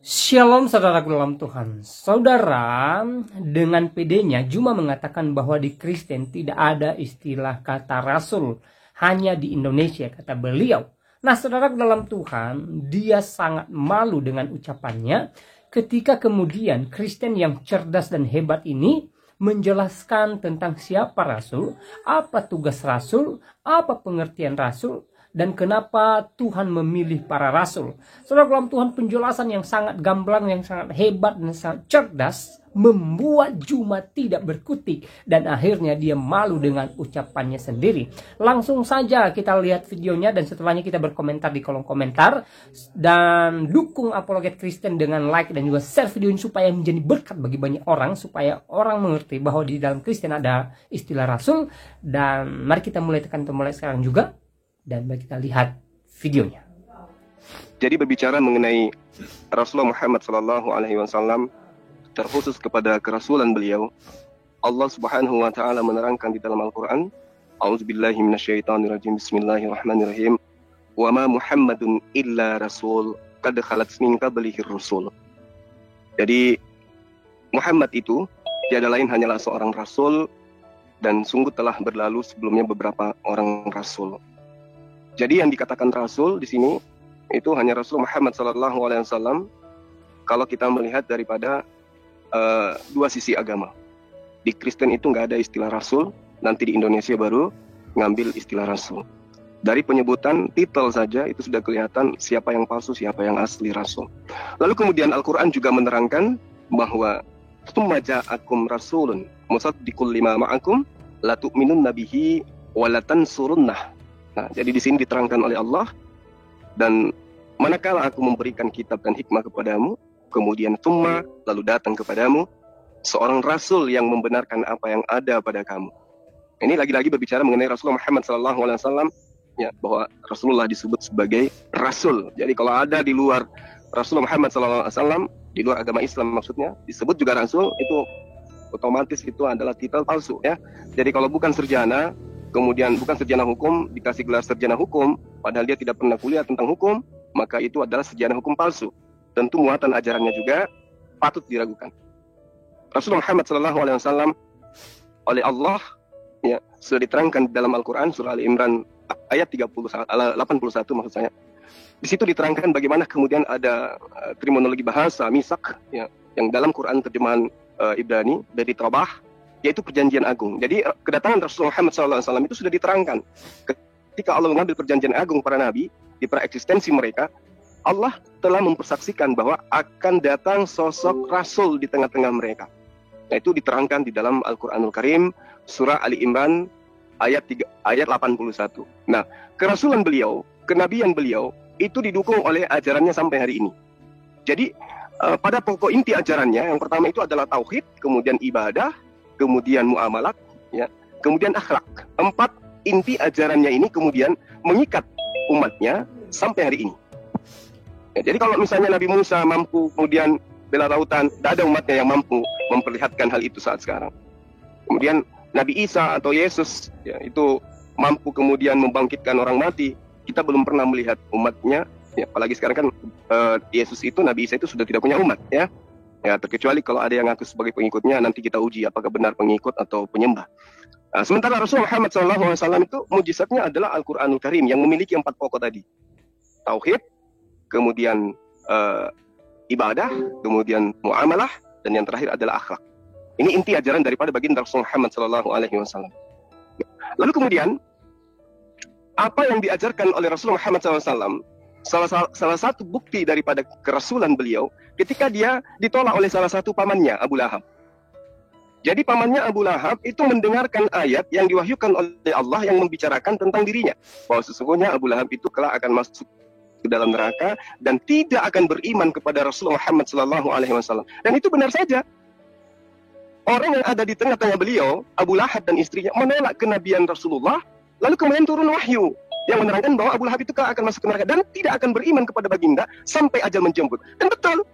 Shalom saudaraku dalam Tuhan. Saudara dengan pedenya Juma mengatakan bahwa di Kristen tidak ada istilah kata rasul, hanya di Indonesia kata beliau. Nah saudaraku dalam Tuhan, dia sangat malu dengan ucapannya ketika kemudian Kristen yang cerdas dan hebat ini menjelaskan tentang siapa rasul, apa tugas rasul, apa pengertian rasul, dan kenapa Tuhan memilih para rasul. Saudara dalam Tuhan, penjelasan yang sangat gamblang, yang sangat hebat dan sangat cerdas membuat Juma tidak berkutik dan akhirnya dia malu dengan ucapannya sendiri. Langsung saja kita lihat videonya dan setelahnya kita berkomentar di kolom komentar dan dukung Apologet Kristen dengan like dan juga share video ini supaya menjadi berkat bagi banyak orang, supaya orang mengerti bahwa di dalam Kristen ada istilah rasul. Dan mari kita mulai sekarang juga. Dan mari kita lihat videonya. Jadi berbicara mengenai Rasulullah Muhammad SAW, terkhusus kepada kerasulan beliau, Allah Subhanahu wa taala menerangkan di dalam Al-Qur'an, A'udzubillahi minasyaitonirrajim, bismillahirrahmanirrahim. Wa ma Muhammadun illa rasul qad khalat min qablihi rusul. Jadi Muhammad itu tiada lain hanyalah seorang rasul, dan sungguh telah berlalu sebelumnya beberapa orang rasul. Jadi yang dikatakan rasul di sini itu hanya Rasul Muhammad SAW. Kalau kita melihat daripada dua sisi agama, di Kristen itu nggak ada istilah rasul, nanti di Indonesia baru ngambil istilah rasul. Dari penyebutan titel saja itu sudah kelihatan siapa yang palsu, siapa yang asli rasul. Lalu kemudian Al-Quran juga menerangkan bahwa tsumma ja'akum rasulun musaddiqul lima ma'akum la tu'minunna bihi wa la tansurunnah. Nah, jadi di sini diterangkan oleh Allah, dan manakala aku memberikan kitab dan hikmah kepadamu, kemudian tsumma lalu datang kepadamu seorang rasul yang membenarkan apa yang ada pada kamu. Ini lagi-lagi berbicara mengenai Rasulullah Muhammad SAW, ya, bahwa Rasulullah disebut sebagai rasul. Jadi kalau ada di luar Rasulullah Muhammad SAW, di luar agama Islam maksudnya, disebut juga rasul, itu otomatis itu adalah titel palsu, ya. Jadi kalau bukan sarjana, kemudian bukan sarjana hukum, dikasih gelar sarjana hukum, padahal dia tidak pernah kuliah tentang hukum, maka itu adalah sarjana hukum palsu. Tentu muatan ajarannya juga patut diragukan. Rasulullah Muhammad SAW oleh Allah, ya, sudah diterangkan dalam Al-Quran surah Ali Imran ayat 81 maksud saya. Di situ diterangkan bagaimana kemudian ada terminologi bahasa misak, ya, yang dalam Quran terjemahan Ibrani dari Tabah, yaitu perjanjian agung. Jadi kedatangan Rasulullah Muhammad SAW itu sudah diterangkan. Ketika Allah mengambil perjanjian agung para nabi, di pra-eksistensi mereka, Allah telah mempersaksikan bahwa akan datang sosok rasul di tengah-tengah mereka. Nah, itu diterangkan di dalam Al-Quranul Karim, surah Ali Imran ayat 81. Nah, kerasulan beliau, kenabian beliau, itu didukung oleh ajarannya sampai hari ini. Jadi pada pokok inti ajarannya, yang pertama itu adalah tauhid, kemudian ibadah, kemudian muamalat, ya, kemudian akhlak. 4 inti ajarannya ini kemudian mengikat umatnya sampai hari ini. Ya, jadi kalau misalnya Nabi Musa mampu kemudian bela lautan, tidak ada umatnya yang mampu memperlihatkan hal itu saat sekarang. Kemudian Nabi Isa atau Yesus, ya, itu mampu kemudian membangkitkan orang mati, kita belum pernah melihat umatnya. Ya, apalagi sekarang kan Yesus itu, Nabi Isa itu sudah tidak punya umat, ya. Ya, terkecuali kalau ada yang ngaku sebagai pengikutnya, nanti kita uji apakah benar pengikut atau penyembah. Nah, sementara Rasulullah Muhammad SAW itu mujizatnya adalah Al-Quranul Karim yang memiliki 4 pokok tadi. Tauhid, kemudian ibadah, kemudian muamalah, dan yang terakhir adalah akhlak. Ini inti ajaran daripada baginda Rasulullah Muhammad SAW. Lalu kemudian, apa yang diajarkan oleh Rasulullah Muhammad SAW, salah satu bukti daripada kerasulan beliau, ketika dia ditolak oleh salah satu pamannya, Abu Lahab. Jadi pamannya Abu Lahab itu mendengarkan ayat yang diwahyukan oleh Allah yang membicarakan tentang dirinya, bahwa sesungguhnya Abu Lahab itu kelak akan masuk ke dalam neraka dan tidak akan beriman kepada Rasulullah Muhammad SAW. Dan itu benar saja. Orang yang ada di tengah-tengah beliau, Abu Lahab dan istrinya, menolak kenabian Rasulullah, lalu kemudian turun wahyu yang menerangkan bahwa Abu Lahab itu akan masuk ke neraka dan tidak akan beriman kepada baginda sampai ajal menjemput. Dan betul,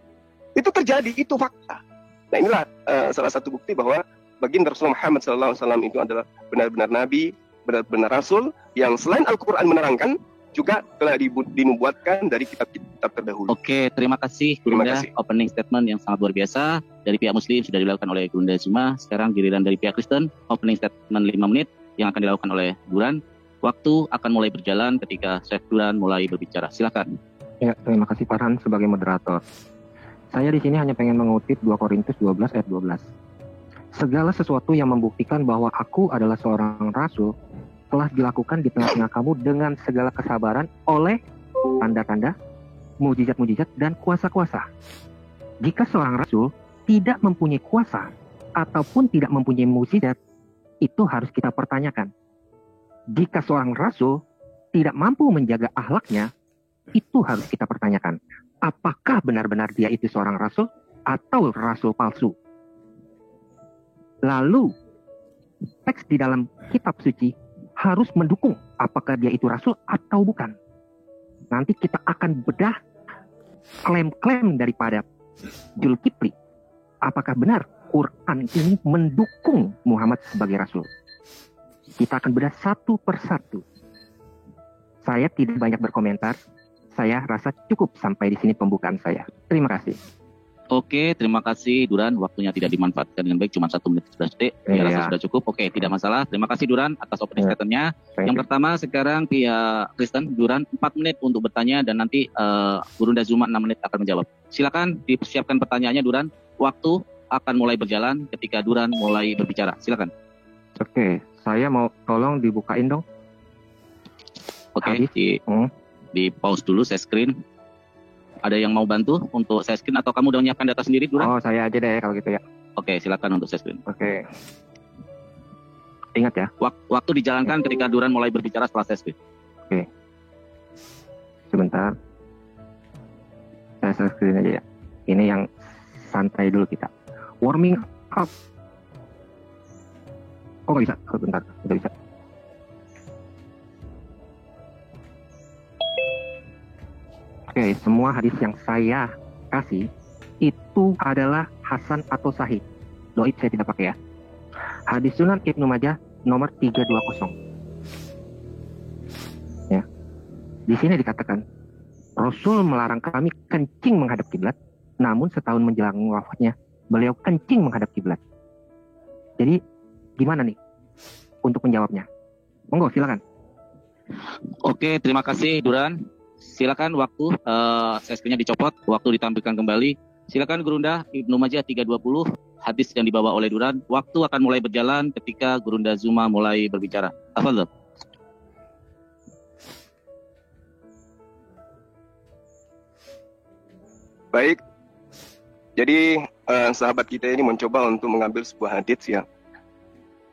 itu terjadi, itu fakta. Nah, inilah salah satu bukti bahwa baginda Rasulullah Muhammad SAW itu adalah benar-benar nabi, benar-benar rasul yang selain Al-Quran menerangkan, juga telah dinubuatkan dari kitab kitab terdahulu. Oke, terima kasih Terima Gurunda. kasih. Opening statement yang sangat luar biasa dari pihak Muslim sudah dilakukan oleh Gurunda Zuma. Sekarang giliran dari pihak Kristen, opening statement 5 menit yang akan dilakukan oleh Duran. Waktu akan mulai berjalan ketika Chef Duran mulai berbicara. Silakan. Ya, terima kasih Farhan sebagai moderator. Saya di sini hanya pengen mengutip 2 Korintus 12 ayat 12. Segala sesuatu yang membuktikan bahwa aku adalah seorang rasul telah dilakukan di tengah-tengah kamu dengan segala kesabaran oleh tanda-tanda, mujizat-mujizat, dan kuasa-kuasa. Jika seorang rasul tidak mempunyai kuasa ataupun tidak mempunyai mujizat, itu harus kita pertanyakan. Jika seorang rasul tidak mampu menjaga akhlaknya, itu harus kita pertanyakan. Apakah benar-benar dia itu seorang rasul atau rasul palsu? Lalu, teks di dalam kitab suci harus mendukung apakah dia itu rasul atau bukan. Nanti kita akan bedah klaim-klaim daripada Zulkifli. Apakah benar Quran ini mendukung Muhammad sebagai rasul? Kita akan bedah satu persatu. Saya tidak banyak berkomentar. Saya rasa cukup sampai di sini pembukaan saya. Terima kasih. Oke, terima kasih Duran. Waktunya tidak dimanfaatkan dengan baik, cuma 1 menit 11 detik. Saya rasa sudah cukup. Oke, tidak masalah. Terima kasih Duran atas opening statement-nya. Yang pertama sekarang pihak Kristen, Duran 4 menit untuk bertanya dan nanti Gurunda Zuma 6 menit akan menjawab. Silakan dipersiapkan pertanyaannya Duran. Waktu akan mulai berjalan ketika Duran mulai berbicara. Silakan. Oke, saya mau tolong dibukain dong. Oke, di pause dulu saya screen. Ada yang mau bantu untuk saya screen atau kamu udah menyiapkan data sendiri, Duran? Oh, saya aja deh kalau gitu ya. Oke, silakan untuk saya screen. Oke. Ingat ya. Waktu dijalankan ketika Duran mulai berbicara setelah saya screen. Oke. Sebentar. Saya screen aja ya. Ini yang santai dulu kita. Warming up. Oh, nggak bisa. Sebentar. Udah bisa. Oke, semua hadis yang saya kasih itu adalah Hasan atau Sahih. Doib saya tidak pakai ya. Hadis Sunan Ibnu Majah nomor 320. Ya. Di sini dikatakan Rasul melarang kami kencing menghadap kiblat, namun setahun menjelang wafatnya beliau kencing menghadap kiblat. Jadi gimana nih untuk menjawabnya? Monggo silakan. Oke, terima kasih Duran. Silakan waktu screen-nya dicopot, waktu ditampilkan kembali. Silakan Gurunda Ibnu Majah 320, hadis yang dibawa oleh Duran. Waktu akan mulai berjalan ketika Gurunda Zuma mulai berbicara. Tafadhol. Baik. Jadi sahabat kita ini mencoba untuk mengambil sebuah hadis ya.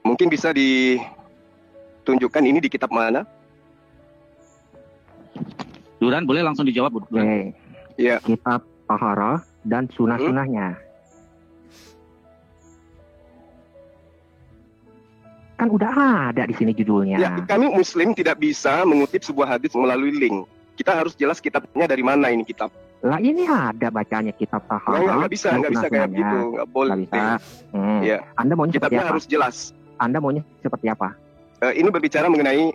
Mungkin bisa ditunjukkan ini di kitab mana? Duran boleh langsung dijawab, Bu. Oke. Ya. Kitab Taharah dan sunah-sunahnya. Kan udah ada di sini judulnya. Ya, kami Muslim tidak bisa mengutip sebuah hadis melalui link. Kita harus jelas kitabnya dari mana ini kitab. Lah ini ada bacanya kitab Taharah. Nggak bisa kayak gitu, nggak boleh. Nggak bisa. Ya. Anda maunya seperti Kitabnya apa? harus jelas. Anda maunya seperti apa? Ini berbicara mengenai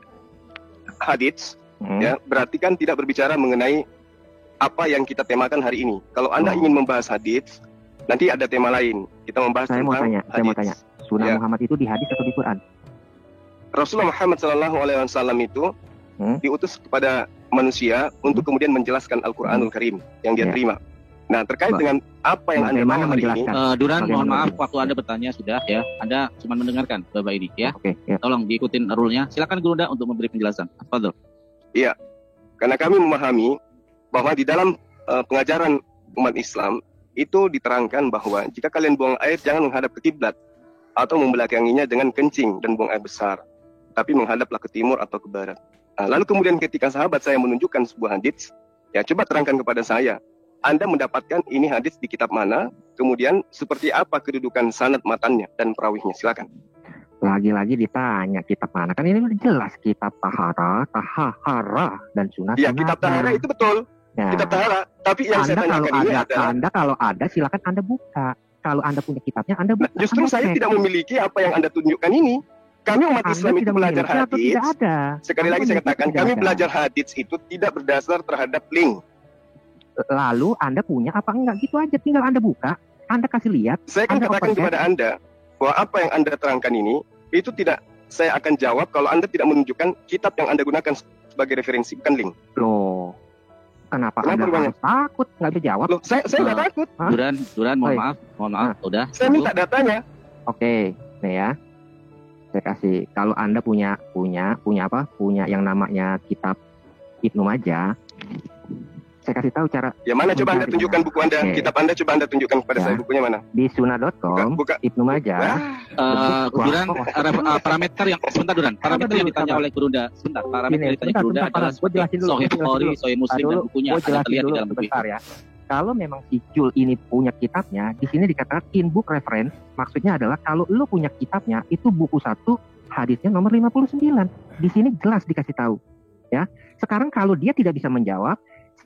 hadis. Ya, berarti kan tidak berbicara mengenai apa yang kita temakan hari ini. Kalau Anda ingin membahas hadis, nanti ada tema lain. Kita membahas Saya tentang hadis. Saya mau tanya. Sunnah Muhammad itu di hadis atau di Quran? Rasulullah Muhammad SAW itu diutus kepada manusia untuk kemudian menjelaskan Al-Quranul Karim yang dia terima. Nah, terkait dengan apa yang Anda bawa hari ini, Duran, mohon maaf, waktu Anda bertanya sudah ya. Anda cuma mendengarkan Bapak ini ya. Oke, ya. Tolong diikutin rule-nya. Silakan Gurunda untuk memberi penjelasan. Tafadhol. Iya, karena kami memahami bahwa di dalam pengajaran umat Islam itu diterangkan bahwa jika kalian buang air jangan menghadap ke kiblat atau membelakanginya dengan kencing dan buang air besar, tapi menghadaplah ke timur atau ke barat. Nah, lalu kemudian ketika sahabat saya menunjukkan sebuah hadis, ya coba terangkan kepada saya, Anda mendapatkan ini hadis di kitab mana, kemudian seperti apa kedudukan sanad matannya dan perawihnya, silakan. Lagi-lagi ditanya kitab mana, kan ini udah jelas kitab Taharah dan sunah. Ya, kitab Taharah itu betul. Ya. Kitab Taharah, tapi yang saya tanyakan ini adalah Anda kalau ada silakan Anda buka. Kalau Anda punya kitabnya Anda buka. Nah, justru saya tidak memiliki apa yang Anda tunjukkan ini. Kami umat Islam itu belajar hadis. Sekali lagi saya katakan, kami belajar hadis itu tidak berdasar terhadap link. lalu Anda punya apa enggak, gitu aja. Tinggal Anda buka, Anda kasih lihat. Saya kan katakan kepada Anda bahwa apa yang Anda terangkan ini itu tidak saya akan jawab kalau Anda tidak menunjukkan kitab yang Anda gunakan sebagai referensi, bukan link. Loh, kenapa Anda rupanya harus takut nggak bisa jawab? Loh, saya nggak takut. Duran, mohon maaf, udah. Saya minta datanya. Oke, nih ya. Saya kasih. Kalau Anda punya apa? Punya yang namanya kitab Ibnu Majah. Saya kasih tahu cara. Ya mana coba Anda tunjukkan buku Anda, kitab Anda coba Anda tunjukkan kepada saya bukunya mana? Di sunnah.com, Ibnu Majah. Duran, parameter yang parameter yang ditanya oleh Gurunda. Sebentar, parameter yang ditanya Gurunda adalah Sahih Bukhari, Sahih Muslim dan bukunya ada terlihat di dalam buku itu. Ya. Kalau memang si Jul ini punya kitabnya, di sini dikatakan in book reference, maksudnya adalah kalau lu punya kitabnya, itu buku 1, hadisnya nomor 59. Di sini jelas dikasih tahu. Ya. Sekarang kalau dia tidak bisa menjawab,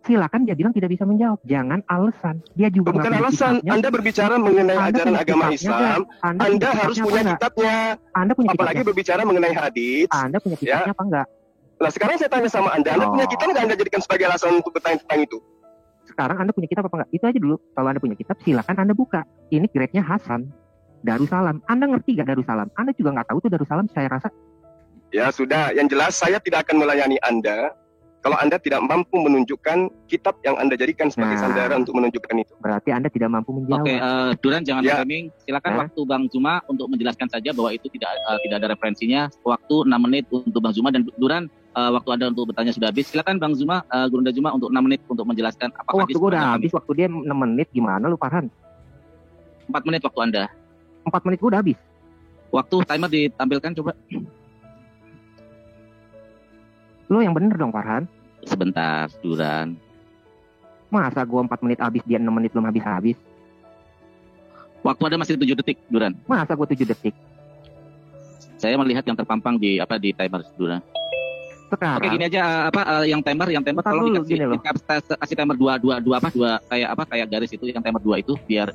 silakan dia bilang tidak bisa menjawab. Jangan alasan. Dia juga bukan alasan. Kitabnya. Anda berbicara mengenai ajaran agama Islam. Anda harus punya kitabnya. Anda punya kitabnya. Apalagi berbicara mengenai hadis. Anda punya kitabnya apa enggak? Nah sekarang saya tanya sama Anda punya kitab nggak Anda jadikan sebagai alasan untuk bertanya tentang itu? Sekarang Anda punya kitab apa enggak? Itu aja dulu. Kalau Anda punya kitab, silakan Anda buka. Ini grade-nya Hasan. Darussalam. Anda ngerti gak Darussalam? Anda juga nggak tahu tuh Darussalam, saya rasa. Ya sudah. Yang jelas saya tidak akan melayani Anda kalau Anda tidak mampu menunjukkan kitab yang Anda jadikan sebagai sandaran untuk menunjukkan itu. Berarti Anda tidak mampu menjawab. Oke, Duran jangan framing. Silakan waktu Bang Zuma untuk menjelaskan saja bahwa itu tidak ada referensinya. Waktu 6 menit untuk Bang Zuma dan Duran waktu Anda untuk bertanya sudah habis. Silakan Bang Zuma, Gurunda Zuma untuk 6 menit untuk menjelaskan apakah waktu gue udah habis, waktu dia 6 menit gimana lu Farhan? 4 menit waktu Anda. 4 menit gue udah habis. Waktu timer ditampilkan coba. Lo yang bener dong Farhan. Sebentar Duran. Masa gua 4 menit habis, dia 6 menit belum habis-habis. Waktu ada masih 7 detik Duran. Masa gua 7 detik. Saya melihat yang terpampang di timer Duran. Sekarang. Oke gini aja yang timer tolong kasih timer 2 kayak garis itu yang timer 2 itu biar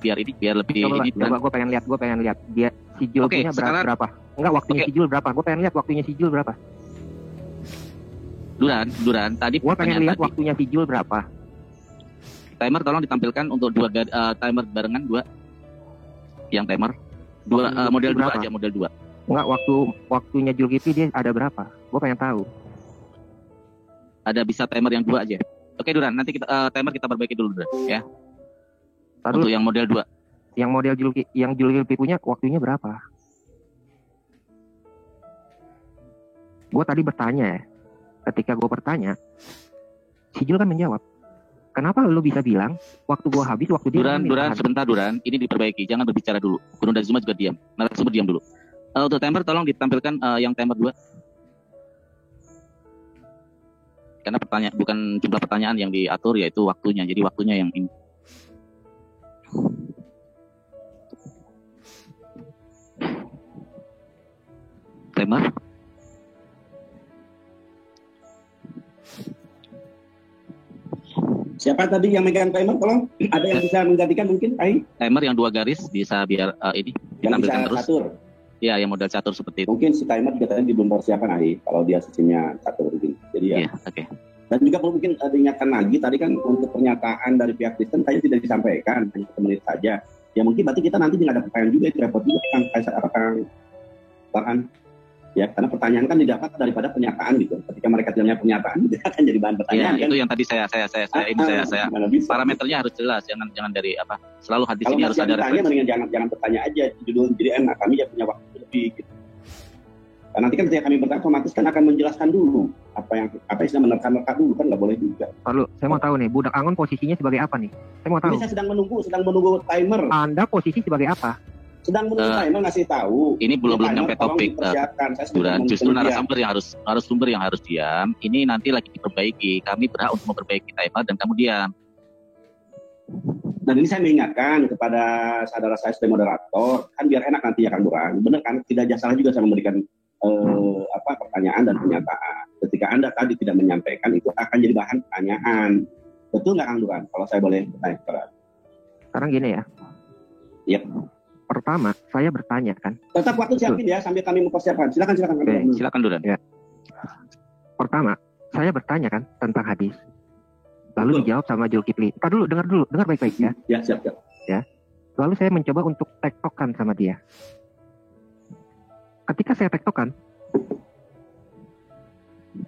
lebih coba gua pengen lihat dia si Jul punya berapa. Enggak waktunya si Jul berapa? Gua pengen lihat waktunya si Jul berapa. Duran, tadi gua pengen lihat waktunya si Jul berapa. Timer tolong ditampilkan untuk timer barengan 2. Yang timer 2 model 2 aja, model 2. Enggak, waktunya Jul Gipi dia ada berapa? Gua pengen tahu. Ada bisa timer yang 2 aja. Oke Duran, nanti timer kita perbaiki dulu Duran ya. Untuk yang model 2. Yang model Jul Gipi punya waktunya berapa? Gua tadi bertanya ya. Ketika gue bertanya, si Jul kan menjawab. Kenapa lu bisa bilang waktu gue habis, waktu dia... Duran, sebentar Duran. Ini diperbaiki, jangan berbicara dulu. Gurunda Zuma juga diam. Narasumber diam dulu. Untuk timer tolong ditampilkan yang timer 2. Karena bukan jumlah pertanyaan yang diatur, yaitu waktunya. Jadi waktunya yang ini. Timer. Siapa tadi yang megang timer? Tolong, ada yang bisa menggantikan mungkin, Ai? Timer yang 2 garis bisa biar ini ditampilkan terus. Catur. Ya, yang model catur seperti itu. Mungkin si timer juga tadi belum persiapan, Ai, kalau dia sistemnya catur begini. Jadi ya. Oke. Dan juga perlu mungkin diingatkan lagi tadi kan untuk pernyataan dari pihak Kristen kayaknya tidak disampaikan, hanya 1 menit saja. Ya mungkin berarti kita nanti nggak ada pertanyaan juga, itu repot juga kan Farhan. Ya, karena pertanyaan kan didapat daripada pernyataan gitu. Ketika mereka punya pernyataan, itu akan jadi bahan pertanyaan. Itu yang tadi saya parameternya harus jelas, jangan dari apa. Selalu hadis ini harus ada referensi. Mendingan jangan bertanya aja judul, jadi enak kami ya punya waktu lebih gitu. Dan nanti kan ketika kami bertanya otomatis kan akan menjelaskan dulu apa yang sedang menerka dulu kan nggak boleh juga. Lalu saya mau tahu nih, Budak Angon posisinya sebagai apa nih? Saya mau tahu. Ini saya sedang menunggu timer. Anda posisi sebagai apa? Sedang menunggu timer ngasih tahu. Ini belum nyampe topik. Duran, justru narasumber yang harus diam. Ini nanti lagi diperbaiki. Kami berhak untuk memperbaiki timer dan kamu diam. Dan ini saya mengingatkan kepada saudara saya sebagai moderator, kan biar enak nanti ya Kang Duran. Benar kan? Tidak salah juga saya memberikan pertanyaan dan pernyataan. Ketika Anda tadi tidak menyampaikan, itu akan jadi bahan pertanyaan. Betul nggak Kang Duran? Kalau saya boleh bertanya. Sekarang gini ya. Iya. Pertama, saya bertanya kan. Tetap waktu siapin ya sambil kami mempersiapkan. Silakan. Silakan Duran. Ya. Pertama, saya bertanya kan tentang hadis. Lalu Betul. dijawab sama Zulkifli. Dengar dulu, dengar baik-baik ya. Ya, siap. Lalu saya mencoba untuk tektokan sama dia. Ketika saya tektokan,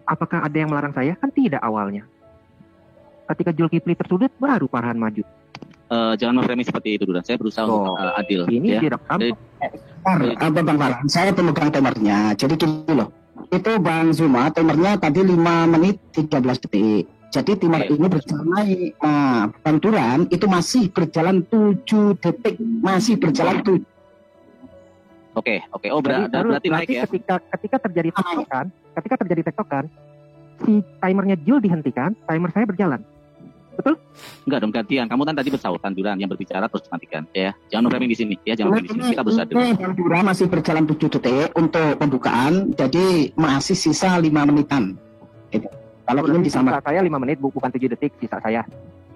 apakah ada yang melarang saya? Kan tidak awalnya. Ketika Zulkifli tersudut, baru Farhan maju. Jangan memframing seperti itu, Duran. Saya berusaha untuk adil. Ini ya. direkam. Bang Farhan, saya pemegang timernya. Jadi gini loh, itu Bang Zuma timernya tadi 5 menit 13 detik. Jadi timer ini berjalan, Bang Duran itu masih berjalan 7 detik, masih berjalan 7. Oke. Oh, berarti naik ya. Ketika terjadi tektokan, si timernya Jul dihentikan, timer saya berjalan. Betul? Enggak dong, gantian. Kamu kan tadi bersautan, Duran, yang berbicara terus matikan. Ya, jangan memframing di sini. Ya, jangan memframing di sini. Kita berusaha adil. Bang Duran masih berjalan 7 detik untuk pembukaan, jadi masih sisa 5 menitan. Gitu. Kalau ingin Sisa disamakan. saya 5 menit, bukan 7 detik sisa saya.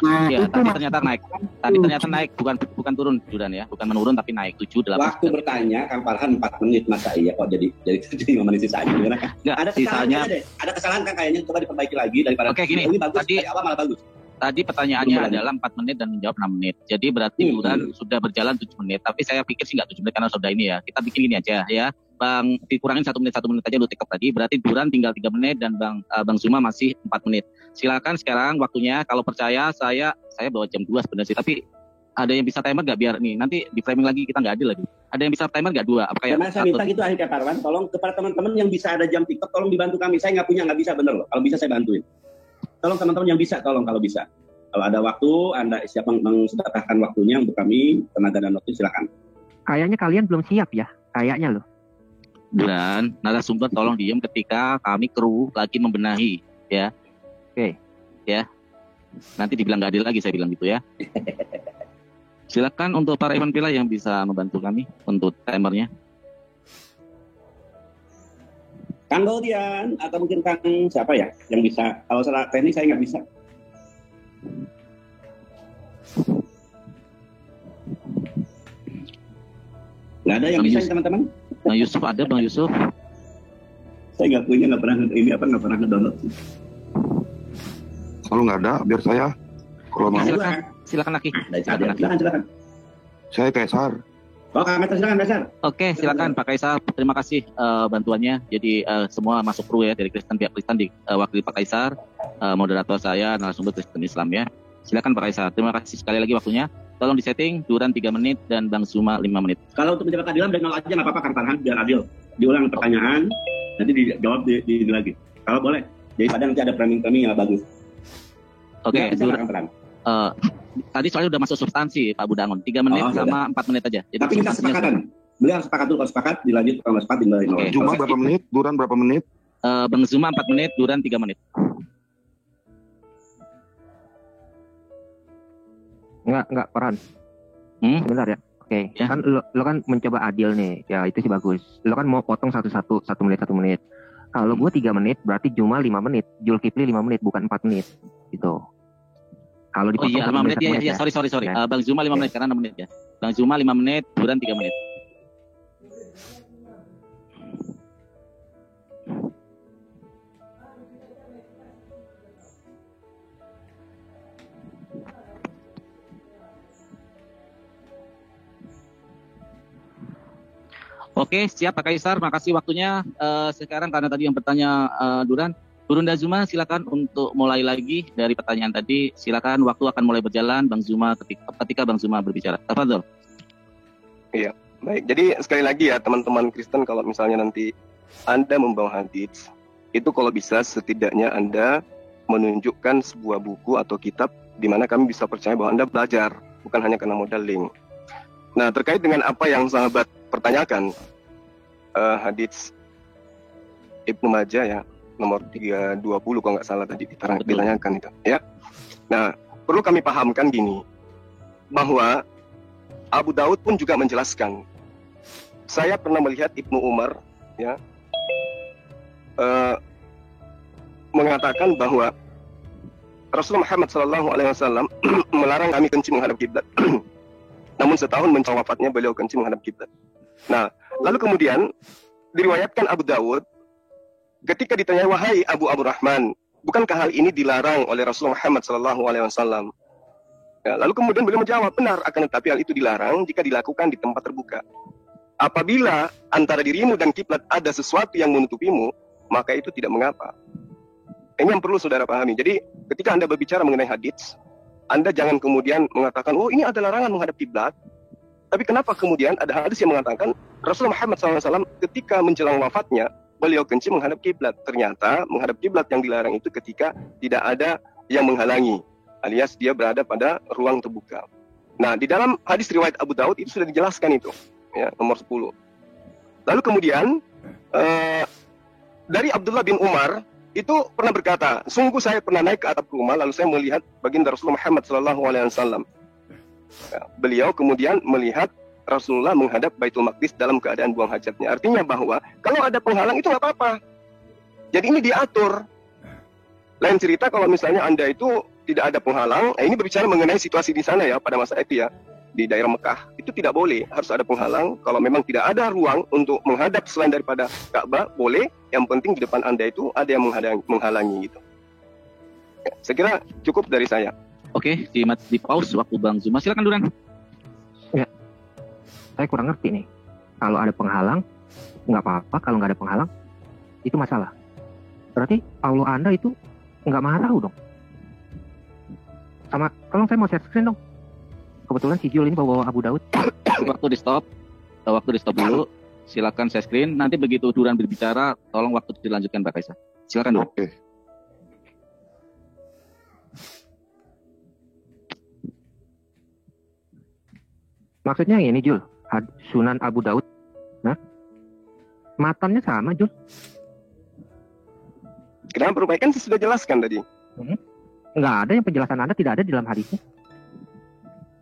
Nah, Ya, itu tadi ternyata naik. Tadi ternyata naik, bukan turun, Duran ya. Bukan menurun tapi naik 7 8. Waktu bertanya Kang Farhan 4 menit, masa iya kok jadi 5 menit sisanya gimana kan? Enggak, Ada sisanya kesalahan deh. Ada kesalahan kan kayaknya, coba diperbaiki lagi daripada Oke, gini, ini bagus, tadi- dari awal malah bagus. tadi pertanyaannya Belum adalah 4 menit dan menjawab 6 menit. Jadi berarti Duran sudah berjalan 7 menit. Tapi saya pikir sih nggak 7 menit karena sudah ini ya. Kita bikin gini aja ya. Bang, dikurangin 1 menit aja lu take up tadi. Berarti Duran tinggal 3 menit dan Bang Zuma masih 4 menit. Silakan sekarang waktunya. Kalau percaya saya bawa jam 2 sebenarnya sih. Tapi ada yang bisa timer nggak biar nih nanti di framing lagi kita nggak adil lagi. Ada yang bisa timer nggak 2? Apa kayak Karena saya minta gitu akhirnya Parwan, tolong kepada teman-teman yang bisa ada jam TikTok, tolong dibantu kami. Saya nggak bisa bener loh. Kalau bisa saya bantuin. Tolong teman-teman yang bisa, tolong kalau bisa. Kalau ada waktu, Anda siap mengsedekahkan waktunya untuk kami, tenaga dan waktu silakan. Kayaknya kalian belum siap ya. Kayaknya loh. Duran, narasumber tolong diem ketika kami kru lagi membenahi ya. Oke. Ya. Nanti dibilang nggak adil lagi saya bilang gitu ya. Silakan untuk para Ivan Pila yang bisa membantu kami untuk timernya. Kang Gaudian atau mungkin Kang siapa ya yang bisa? Kalau salah teknik saya nggak bisa. Nggak ada yang Bang bisa Yusuf. teman-teman? Bang Yusuf ada, Bang Yusuf. Saya nggak punya, nggak pernah ngedownload. Kalau nggak ada, biar saya. Kalau mau, Silakan lagi. Silakan. saya Kaisar. Oh, Kang Meta silakan Dasar. Oke, silakan Pak Kaisar. Terima kasih bantuannya. Jadi semua masuk kru ya dari Kristen, pihak Kristen diwakili Pak Kaisar, moderator saya narasumber Kristen Islam ya. Silakan Pak Kaisar. Terima kasih sekali lagi waktunya. Tolong disetting Duran 3 menit dan Bang Zuma 5 menit. Kalau untuk menjaga keadilan dari nol aja nggak apa-apa Kang Farhan, biar adil. Diulang pertanyaan, nanti dijawab di lagi. Kalau boleh, daripada nanti ada framing yang bagus. Oke, Silakan Kang Farhan. tadi soalnya udah masuk substansi Pak Budangun. 3 menit sama 4 menit aja. Jadi Tapi kita sepakatan. Beliau harus sepakat dulu, kalau sepakat dilanjut, kalau nggak sepakat dimulai nol. Oke. Cuma berapa menit? Duran berapa menit? Bang Zuma 4 menit, Duran 3 menit. Enggak, Farhan. Sebentar ya. Oke, Ya. kan lo kan mencoba adil nih. Ya, itu sih bagus. Lo kan mau potong satu-satu, 1 menit. Kalau gue 3 menit, berarti Juma 5 menit. Zulkifli 5 menit, bukan 4 menit. Gitu. Kalau Oh dipotong iya, 1 5 menit, menit. 1 Iya, sorry. Ya. Bang Zuma 5 menit karena 6 menit ya. Bang Zuma 5 menit, Duran 3 menit. Oke, siap Pak Kaisar. Makasih waktunya. Sekarang karena tadi yang bertanya Duran dan Zuma, silakan untuk mulai lagi dari pertanyaan tadi. Silakan, waktu akan mulai berjalan. Bang Zuma ketika Bang Zuma berbicara. Tafadhol. Baik, jadi sekali lagi ya teman-teman Kristen, kalau misalnya nanti Anda membawa hadits, itu kalau bisa setidaknya Anda menunjukkan sebuah buku atau kitab di mana kami bisa percaya bahwa Anda belajar, bukan hanya karena modal link. Nah, terkait dengan apa yang sahabat pertanyakan, hadits Ibnu Majah ya, nomor 320 kalau nggak salah tadi ditanyakan itu ya. Nah, perlu kami pahamkan gini, bahwa Abu Daud pun juga menjelaskan. Saya pernah melihat Ibnu Umar ya, mengatakan bahwa Rasulullah Muhammad SAW melarang kami kencing menghadap kiblat. Namun setahun menjelang wafatnya beliau kencing menghadap kiblat. Nah, lalu kemudian diriwayatkan Abu Dawud ketika ditanya, wahai Abu Rahman, Bukankah hal ini dilarang oleh Rasulullah Muhammad SAW? Ya, lalu kemudian beliau menjawab, benar, akan tetapi hal itu dilarang jika dilakukan di tempat terbuka. Apabila antara dirimu dan kiblat ada sesuatu yang menutupimu, maka itu tidak mengapa. Ini yang perlu saudara pahami. Jadi ketika Anda berbicara mengenai hadits, Anda jangan kemudian mengatakan, oh ini ada larangan menghadap kiblat. Tapi kenapa kemudian ada hadis yang mengatakan Rasulullah Muhammad SAW ketika menjelang wafatnya, beliau kencing menghadap kiblat. Ternyata menghadap kiblat yang dilarang itu ketika tidak ada yang menghalangi, alias dia berada pada ruang terbuka. Nah, di dalam hadis riwayat Abu Daud itu sudah dijelaskan itu, ya, nomor 10. Lalu kemudian dari Abdullah bin Umar itu pernah berkata, sungguh saya pernah naik ke atap rumah lalu saya melihat baginda Rasulullah Muhammad SAW. Ya, beliau kemudian melihat Rasulullah menghadap Baitul Maqdis dalam keadaan buang hajatnya. Artinya bahwa kalau ada penghalang itu nggak apa-apa. Jadi ini diatur. Lain cerita kalau misalnya Anda itu tidak ada penghalang, ini berbicara mengenai situasi di sana ya, pada masa itu ya, di daerah Mekah, itu tidak boleh, harus ada penghalang. Kalau memang tidak ada ruang untuk menghadap selain daripada Ka'bah, boleh, yang penting di depan Anda itu ada yang menghalangi gitu. Ya, saya kira cukup dari saya. Oke, di pause waktu Bang Zuma. Silakan Duran. Ya, saya kurang ngerti nih. Kalau ada penghalang, nggak apa-apa. Kalau nggak ada penghalang, itu masalah. Berarti Allah Anda itu nggak marah dong. Sama, tolong saya mau share screen dong. Kebetulan si Jul ini bawa Abu Daud. Waktu di stop dulu. Silakan share screen. Nanti begitu Duran berbicara, tolong waktu dilanjutkan Pak Kaisar. Silakan Duran. Oke. Maksudnya ini Jul, Sunan Abu Daud. Nah, matannya sama Jul. Kenapa perbaikan saya sudah jelaskan tadi. Nggak ada yang penjelasan Anda tidak ada di dalam hadisnya.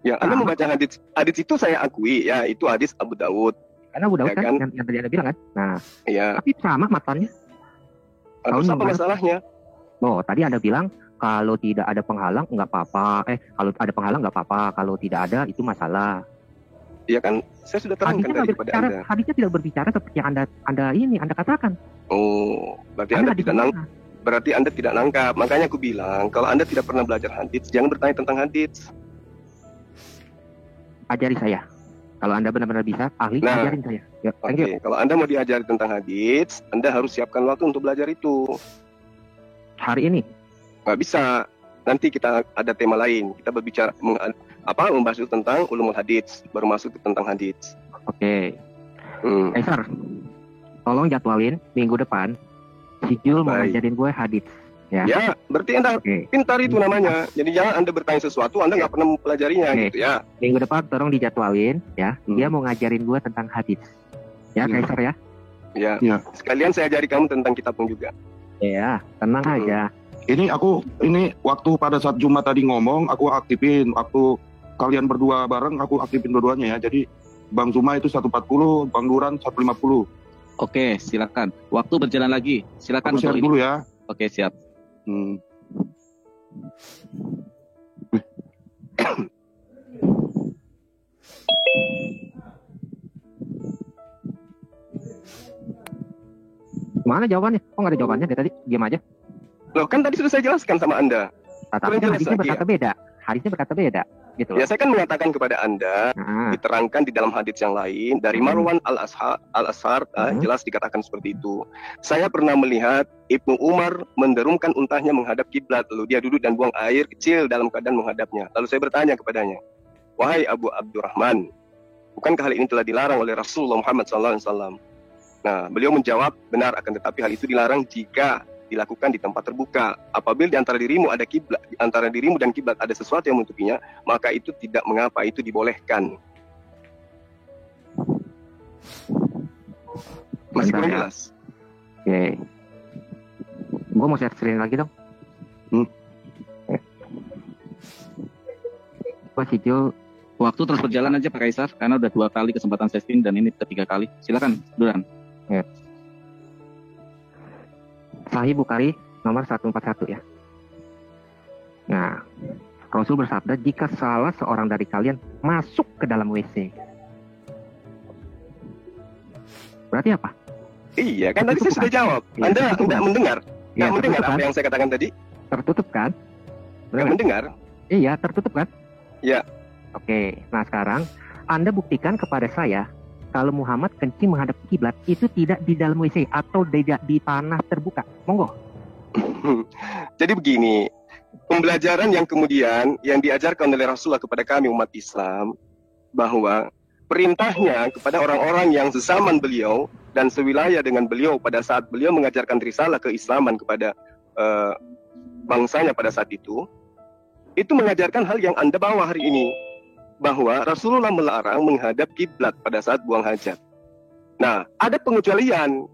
Ya, Anda membaca hadis itu saya akui ya, itu hadis Abu Daud. Karena Abu Daud Ya kan, kan? yang tadi Anda bilang kan. Nah, Ya, tapi sama matannya. terus Tahun apa mana? masalahnya? Oh, tadi Anda bilang kalau tidak ada penghalang nggak apa-apa. Kalau ada penghalang nggak apa-apa. Kalau tidak ada itu masalah. Ya kan, saya sudah terangkan tadi kepada Anda. Hadisnya tidak berbicara seperti yang Anda katakan. Oh, berarti Anda tidak nangkap. Makanya aku bilang, kalau Anda tidak pernah belajar hadis, jangan bertanya tentang hadis. Ajari saya. Kalau Anda benar-benar bisa, ahli, Nah, ajarin saya. Ya, thank you. Oke, kalau Anda mau diajari tentang hadis, Anda harus siapkan waktu untuk belajar itu. Hari ini. Nggak bisa. Nanti kita ada tema lain. Kita berbicara membahas itu tentang ulumul hadis, baru masuk ke tentang hadis. Oke. Kaisar, tolong jadwalin minggu depan si Jul mau Baik. ngajarin gue hadis. Ya. Ya, berarti Anda Oke. pintar itu namanya. Jadi jangan Anda bertanya sesuatu, Anda nggak pernah mempelajarinya Oke. gitu ya. Minggu depan tolong dijadwalin ya. Dia mau ngajarin gue tentang hadis. Ya, Kaisar ya. Ya. Ya. Sekalian saya ajari kamu tentang kitab pun juga. Ya, tenang aja. Ini waktu pada saat Jumat tadi ngomong, aku aktifin. Waktu kalian berdua bareng, aku aktifin dua-duanya ya. Jadi Bang Zuma itu 140, Bang Duran 150. Oke, silakan. Waktu berjalan lagi. Silakan Aku share untuk ini. dulu ya. Oke, siap. Mana jawabannya? Kok nggak ada jawabannya dari tadi? Diam aja. Loh, kan tadi sudah saya jelaskan sama Anda. Tapi Kurang kan jelas hadisnya lagi berkata beda. Hadisnya berkata beda. Gitu loh. Ya, saya kan mengatakan kepada Anda, Nah, diterangkan di dalam hadits yang lain dari Marwan al-Ashar, jelas dikatakan seperti itu. Saya pernah melihat Ibnu Umar menderumkan untahnya menghadap kiblat, lalu dia duduk dan buang air kecil dalam keadaan menghadapnya. Lalu saya bertanya kepadanya, wahai Abu Abdurrahman, bukankah hal ini telah dilarang oleh Rasulullah Muhammad SAW? Nah, beliau menjawab, benar, akan tetapi hal itu dilarang jika dilakukan di tempat terbuka. Apabila di antara dirimu ada kiblat, di antara dirimu dan kiblat ada sesuatu yang menutupinya, maka itu tidak mengapa, itu dibolehkan. Masih kurang jelas? oke. Gue mau share screen lagi dong. Gue si Jul. Waktu terus berjalan aja Pak Kaisar, karena udah 2 kali kesempatan setting dan ini ketiga kali. Silakan, Duran. Sahih Bukhari nomor 141 ya. Nah, Rasul bersabda, jika salah seorang dari kalian masuk ke dalam WC. Berarti apa? Iya, kan tadi saya sudah jawab. Anda tidak mendengar. Nggak mendengar tertutup apa kan? yang saya katakan tadi? Tertutup kan? Nggak mendengar? Iya, tertutup kan? Ya. Oke, nah sekarang Anda buktikan kepada saya kalau Muhammad kencing menghadap kiblat itu tidak di dalam WC atau tidak di tanah terbuka. Monggo. Jadi begini, pembelajaran yang kemudian yang diajarkan oleh Rasulullah kepada kami umat Islam, bahwa perintahnya kepada orang-orang yang sezaman beliau dan sewilayah dengan beliau pada saat beliau mengajarkan risalah keislaman kepada bangsanya pada saat itu mengajarkan hal yang Anda bawa hari ini, bahwa Rasulullah melarang menghadap kiblat pada saat buang hajat. Nah, ada pengecualian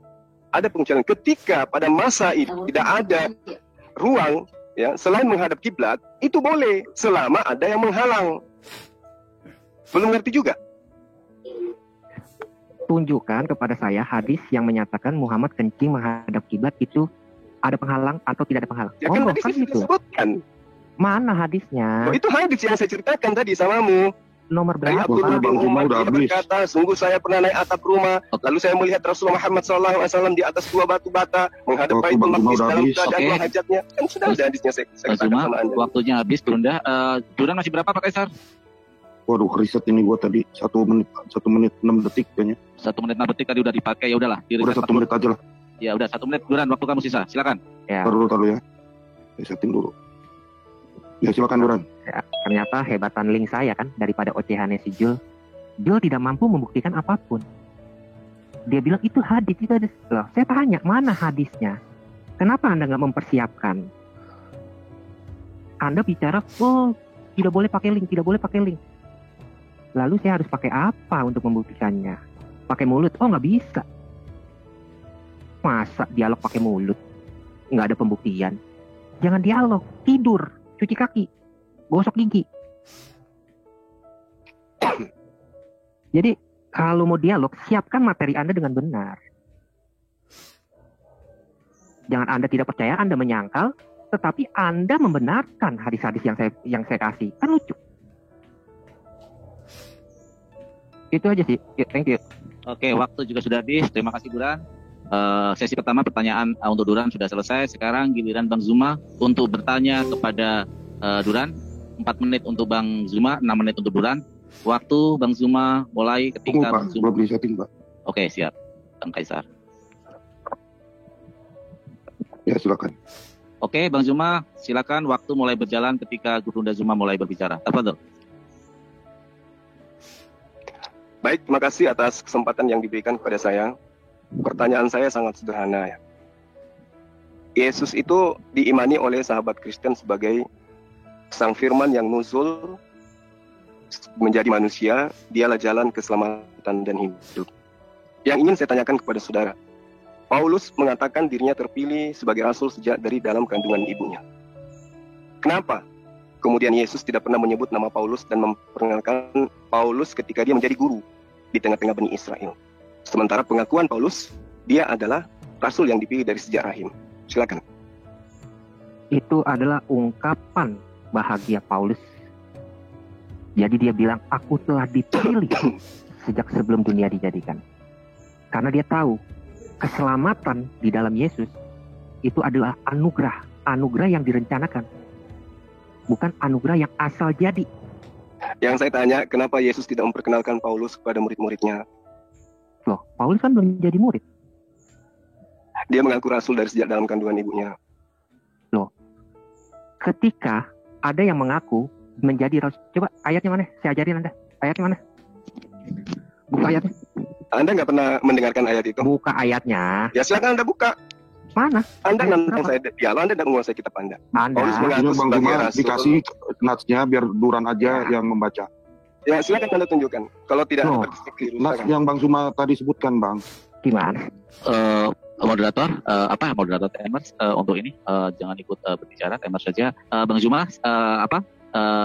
ketika pada masa itu tidak ada ruang ya selain menghadap kiblat, itu boleh selama ada yang menghalang. Belum ngerti juga? Tunjukkan kepada saya hadis yang menyatakan Muhammad kencing menghadap kiblat itu ada penghalang atau tidak ada penghalang. Ya kan Monggo, tadi kan saya sudah gitu. sebutkan. Mana hadisnya? Oh, itu hadis yang saya ceritakan tadi samamu. Nomor Dari berapa? Abdullah bin Bang Zuma Umar, udah dia habis. berkata, sungguh saya pernah naik atap rumah, lalu saya melihat Rasulullah Muhammad SAW di atas dua batu bata menghadap Waktu Baitul Bang Zuma Maqdis udah dalam habis. keadaan Oke. buang hajatnya. Kan sudah ada hadisnya saya Bang katakan Zuma, sama Anda. waktunya habis, Bunda. Duran masih berapa Pak Kaisar? Waduh, riset ini gua tadi 1 menit 6 detik kayaknya. 1 menit 6 detik tadi udah dipakai, ya udahlah. Udah 1 menit aja lah. Ya udah 1 menit, Duran, waktu kamu sisa. Silakan. Ya, Taruh ya. Saya setting dulu. Ya silakan Duran. ya, ternyata hebatan link saya kan daripada ocehannya si Jul. Jul tidak mampu membuktikan apapun. Dia bilang itu hadis, itu hadis. Loh, saya tanya mana hadisnya? Kenapa Anda nggak mempersiapkan? Anda bicara, oh tidak boleh pakai link, tidak boleh pakai link. Lalu saya harus pakai apa untuk membuktikannya? Pakai mulut? Oh nggak bisa. Masa dialog pakai mulut? Nggak ada pembuktian. Jangan dialog, tidur, cuci kaki, gosok gigi. Jadi kalau mau dialog, siapkan materi Anda dengan benar. Jangan Anda tidak percaya, Anda menyangkal, tetapi Anda membenarkan hadis-hadis yang saya kasih. Kan lucu. Itu aja sih. Ya, thank you. Oke, waktu juga sudah habis. Terima kasih Duran. Sesi pertama pertanyaan untuk Duran sudah selesai. Sekarang giliran Bang Zuma untuk bertanya kepada Duran. 4 menit untuk Bang Zuma, 6 menit untuk Duran. Waktu Bang Zuma mulai Tunggu ketika Bang Pak, Zuma. belum di setting Pak. Oke, siap. Bang Kaisar. Ya silakan. Oke, Bang Zuma, silakan waktu mulai berjalan ketika Gurunda Zuma mulai berbicara. Tafadhol. Baik, terima kasih atas kesempatan yang diberikan kepada saya. Pertanyaan saya sangat sederhana ya. Yesus itu diimani oleh sahabat Kristen sebagai sang firman yang nuzul menjadi manusia, dialah jalan keselamatan dan hidup. Yang ingin saya tanyakan kepada saudara, Paulus mengatakan dirinya terpilih sebagai rasul sejak dari dalam kandungan ibunya. Kenapa kemudian Yesus tidak pernah menyebut nama Paulus dan memperkenalkan Paulus ketika dia menjadi guru di tengah-tengah Bani Israel? Sementara pengakuan Paulus, dia adalah rasul yang dipilih dari sejak rahim. Silakan. Itu adalah ungkapan bahagia Paulus. Jadi dia bilang, aku telah dipilih sejak sebelum dunia dijadikan. Karena dia tahu, keselamatan di dalam Yesus itu adalah anugerah. Anugerah yang direncanakan. Bukan anugerah yang asal jadi. Yang saya tanya, kenapa Yesus tidak memperkenalkan Paulus kepada murid-muridnya? Loh, Paulus kan belum jadi murid. Dia mengaku rasul dari sejak dalam kandungan ibunya. Ketika ada yang mengaku menjadi rasul. Coba ayatnya mana? Saya ajarin Anda. Ayatnya mana? Buka ayatnya. Anda nggak pernah mendengarkan ayat itu? Buka ayatnya. Ya silakan Anda buka. Mana? Anda Ayat nantang berapa? saya dialog, Anda tidak menguasai kitab Anda. Paulus Anda. mengaku Ini Bang sebagai Zuma rasul. dikasih natsnya biar Duran aja yang membaca. Ya silakan Anda tunjukkan. Kalau tidak Oh. ada keliru, Nats silakan. yang Bang Zuma tadi sebutkan Bang. Gimana? Moderator, moderator timers untuk ini jangan ikut berbicara, timer saja. Bang Zuma,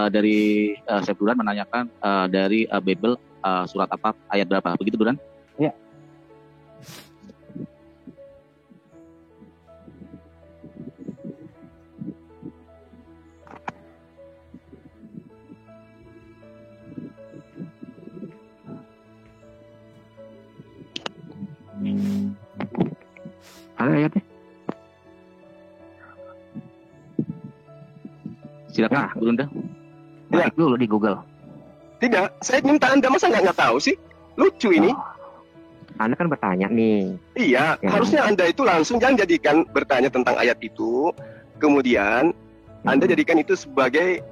dari Chef Duran menanyakan dari Bible surat apa, ayat berapa, begitu Duran? Ya. Ada ayatnya? Silakan, Bu Runda. Baik dulu di Google. Tidak, saya minta Anda, masa nggak tahu sih? Lucu ini. Anda kan bertanya nih. Iya, Ya. harusnya Anda itu langsung jangan jadikan bertanya tentang ayat itu, kemudian Anda jadikan itu sebagai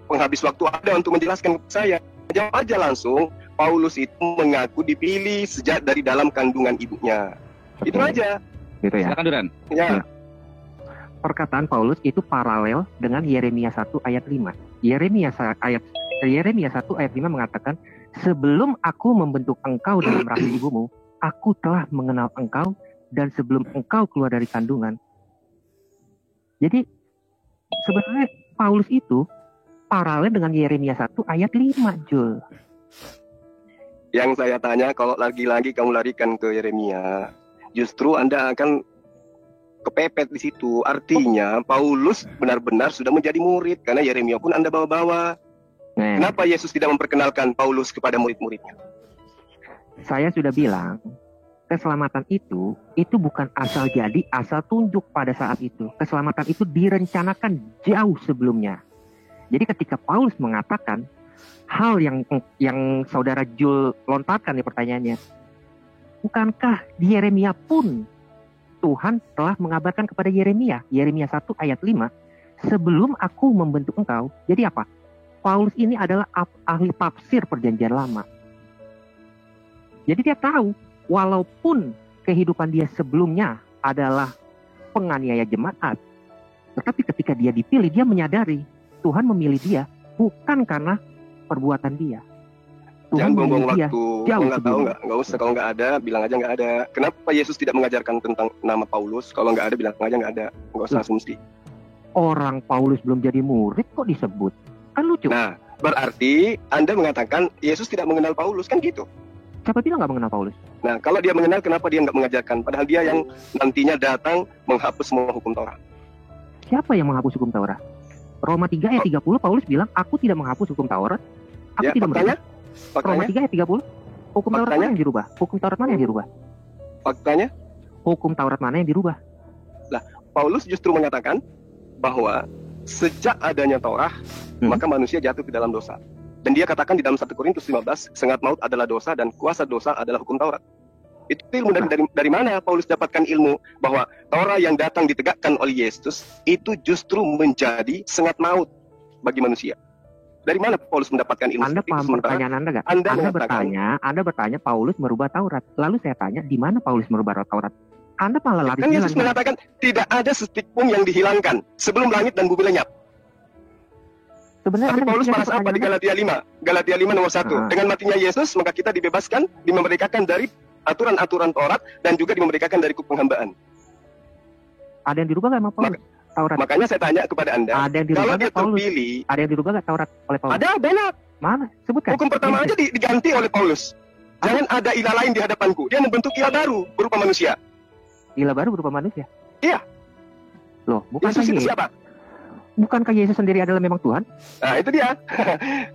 penghabis waktu Anda untuk menjelaskan ke saya. Jawab aja langsung, Paulus itu mengaku dipilih sejak dari dalam kandungan ibunya. Itu Oke. aja. Gitu ya. Silakan Duran. Ya. Perkataan Paulus itu paralel dengan Yeremia 1 ayat 5. Yeremia 1 ayat 5 mengatakan, sebelum aku membentuk engkau dalam rahim ibumu, aku telah mengenal engkau, dan sebelum engkau keluar dari kandungan. Jadi sebenarnya Paulus itu paralel dengan Yeremia 1 ayat 5, Jul. Yang saya tanya, kalau lagi-lagi kamu larikan ke Yeremia, justru Anda akan kepepet di situ. Artinya Paulus benar-benar sudah menjadi murid, karena Yeremia pun Anda bawa-bawa. Nah, Kenapa Yesus tidak memperkenalkan Paulus kepada murid-muridnya? saya sudah bilang, keselamatan itu bukan asal jadi, asal tunjuk pada saat itu. Keselamatan itu direncanakan jauh sebelumnya. Jadi ketika Paulus mengatakan hal yang saudara Jul lontarkan nih pertanyaannya, bukankah di Yeremia pun Tuhan telah mengabarkan kepada Yeremia 1 ayat 5, sebelum aku membentuk engkau. Jadi apa? Paulus ini adalah ahli tafsir perjanjian lama. Jadi dia tahu, walaupun kehidupan dia sebelumnya adalah penganiaya jemaat, tetapi ketika dia dipilih, dia menyadari Tuhan memilih dia bukan karena perbuatan dia. Tuhan Jangan buang-buang memilih dia waktu. jauh Nggak tahu sebelumnya. nggak usah, kalau nggak ada bilang aja nggak ada. Kenapa Yesus tidak mengajarkan tentang nama Paulus? Kalau nggak ada bilang aja nggak ada. Nggak usah asumsi. Orang Paulus belum jadi murid kok disebut? Kan lucu. Nah, berarti Anda mengatakan Yesus tidak mengenal Paulus, kan gitu? Siapa bilang nggak mengenal Paulus? Nah, kalau dia mengenal, kenapa dia nggak mengajarkan? Padahal dia yang nantinya datang menghapus semua hukum Taurat. Siapa yang menghapus hukum Taurat? Roma 3 ayat 30 Paulus bilang, aku tidak menghapus hukum Taurat. Aku Ya, tidak faktanya? merubah. Roma Faktanya? 3 ayat 30. Hukum Taurat Faktanya? mana yang dirubah? Hukum Taurat mana yang dirubah? Faktanya? Hukum Taurat mana yang dirubah? Paulus justru mengatakan bahwa sejak adanya Taurat, maka manusia jatuh ke dalam dosa. Dan dia katakan di dalam 1 Korintus 15, sengat maut adalah dosa dan kuasa dosa adalah hukum Taurat. Itu ilmu dari mana Paulus dapatkan ilmu bahwa Taurat yang datang ditegakkan oleh Yesus itu justru menjadi sengat maut bagi manusia. Dari mana Paulus mendapatkan ilmu Anda seperti itu? paham Sementara pertanyaan Anda nggak? Anda mengatakan, Anda bertanya Paulus merubah Taurat. Lalu saya tanya, di mana Paulus merubah Taurat? Anda malah lari kan Yesus bilang, mengatakan tidak ada setitik pun yang dihilangkan sebelum langit dan bumi lenyap. sebenarnya Tapi Anda Paulus ngerti balas apa di pertanyaan Galatia 5? Galatia 5 nomor 1. Dengan matinya Yesus, maka kita dibebaskan, dimerdekakan dari aturan-aturan Taurat, dan juga dimerdekakan dari penghambaan. Anda? Ada yang dirubah nggak sama Paulus? Taurat. Makanya saya tanya kepada Anda, Ada yang dirubah kalau dia nggak Paulus? terpilih, Ada yang dirubah nggak Taurat oleh Paulus? ada banyak. Mana? Sebutkan. Hukum pertama aja diganti oleh Paulus. Jangan ada ilah lain di hadapanku. Dia membentuk ilah baru berupa manusia. Ilah baru berupa manusia. Iya. Loh, Yesus itu siapa? Bukankah Yesus sendiri adalah memang Tuhan? Nah, itu dia.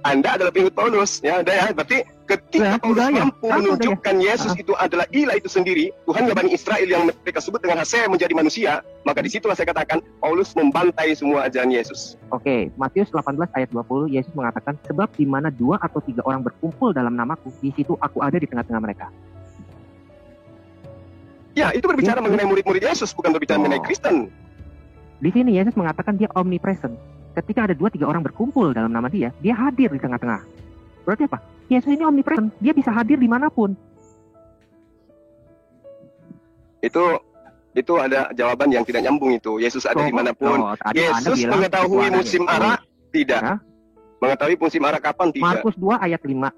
Anda adalah pengikut Paulus. Ya, udah ya. Berarti ketika Aku Paulus udah ya. mampu Aku menunjukkan Yesus itu adalah ilah itu sendiri, Tuhannya Bani Israel yang mereka sebut dengan Haseh menjadi manusia, maka disitulah saya katakan Paulus membantai semua ajaran Yesus. Oke, Matius 18 ayat 20, Yesus mengatakan, sebab di mana 2 atau 3 orang berkumpul dalam namaku, di situ aku ada di tengah-tengah mereka. Ya, itu berbicara Yesus. mengenai murid-murid Yesus, bukan berbicara mengenai Kristen. Di sini Yesus mengatakan dia omnipresent. Ketika ada 2-3 orang berkumpul dalam nama dia hadir di tengah-tengah. Berarti apa? Yesus ini omnipresent, dia bisa hadir dimanapun. Itu ada jawaban yang tidak nyambung itu. Yesus ada dimanapun. Tadi Anda Yesus bilang mengetahui itu ada musim Yesus. ara? Tidak. Hah? Mengetahui musim ara kapan? Tidak. Markus 2 ayat 5.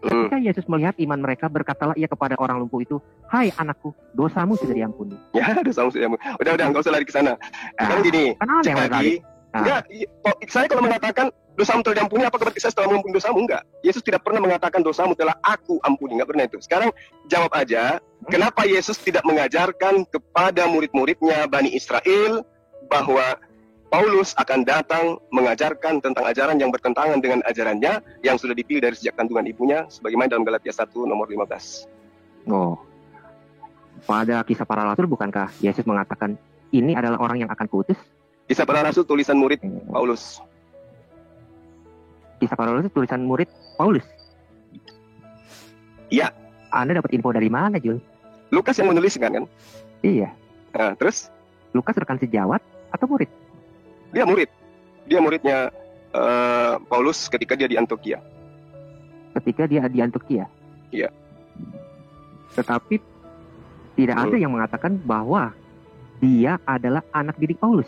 Ketika Yesus melihat iman mereka, berkatalah ia kepada orang lumpuh itu, hai anakku, dosamu sudah diampuni. Ya, dosamu sudah diampuni. Udah, nggak usah lari ke sana. Sekarang gini, Kan ada yang jadi, lari. enggak, saya kalau mengatakan dosamu telah diampuni, apakah berarti saya telah mengampuni dosamu? Enggak. Yesus tidak pernah mengatakan dosamu telah aku ampuni, enggak pernah itu. Sekarang jawab aja, kenapa Yesus tidak mengajarkan kepada murid-muridnya Bani Israel bahwa Paulus akan datang mengajarkan tentang ajaran yang bertentangan dengan ajarannya yang sudah dipilih dari sejak kandungan ibunya, sebagaimana dalam Galatia 1 nomor 15. Oh, pada kisah para rasul bukankah Yesus mengatakan ini adalah orang yang akan kuutus? Kisah Para Rasul tulisan murid Paulus. Kisah Para Rasul tulisan murid Paulus. Iya. Anda dapat info dari mana, Jul? Lukas yang menuliskan kan? Iya. Nah, terus? Lukas rekan sejawat atau murid? Dia murid. Dia muridnya Paulus ketika dia di Antioquia. Ketika dia di Antioquia? Iya. Tetapi tidak ada yang mengatakan bahwa dia adalah anak didik Paulus.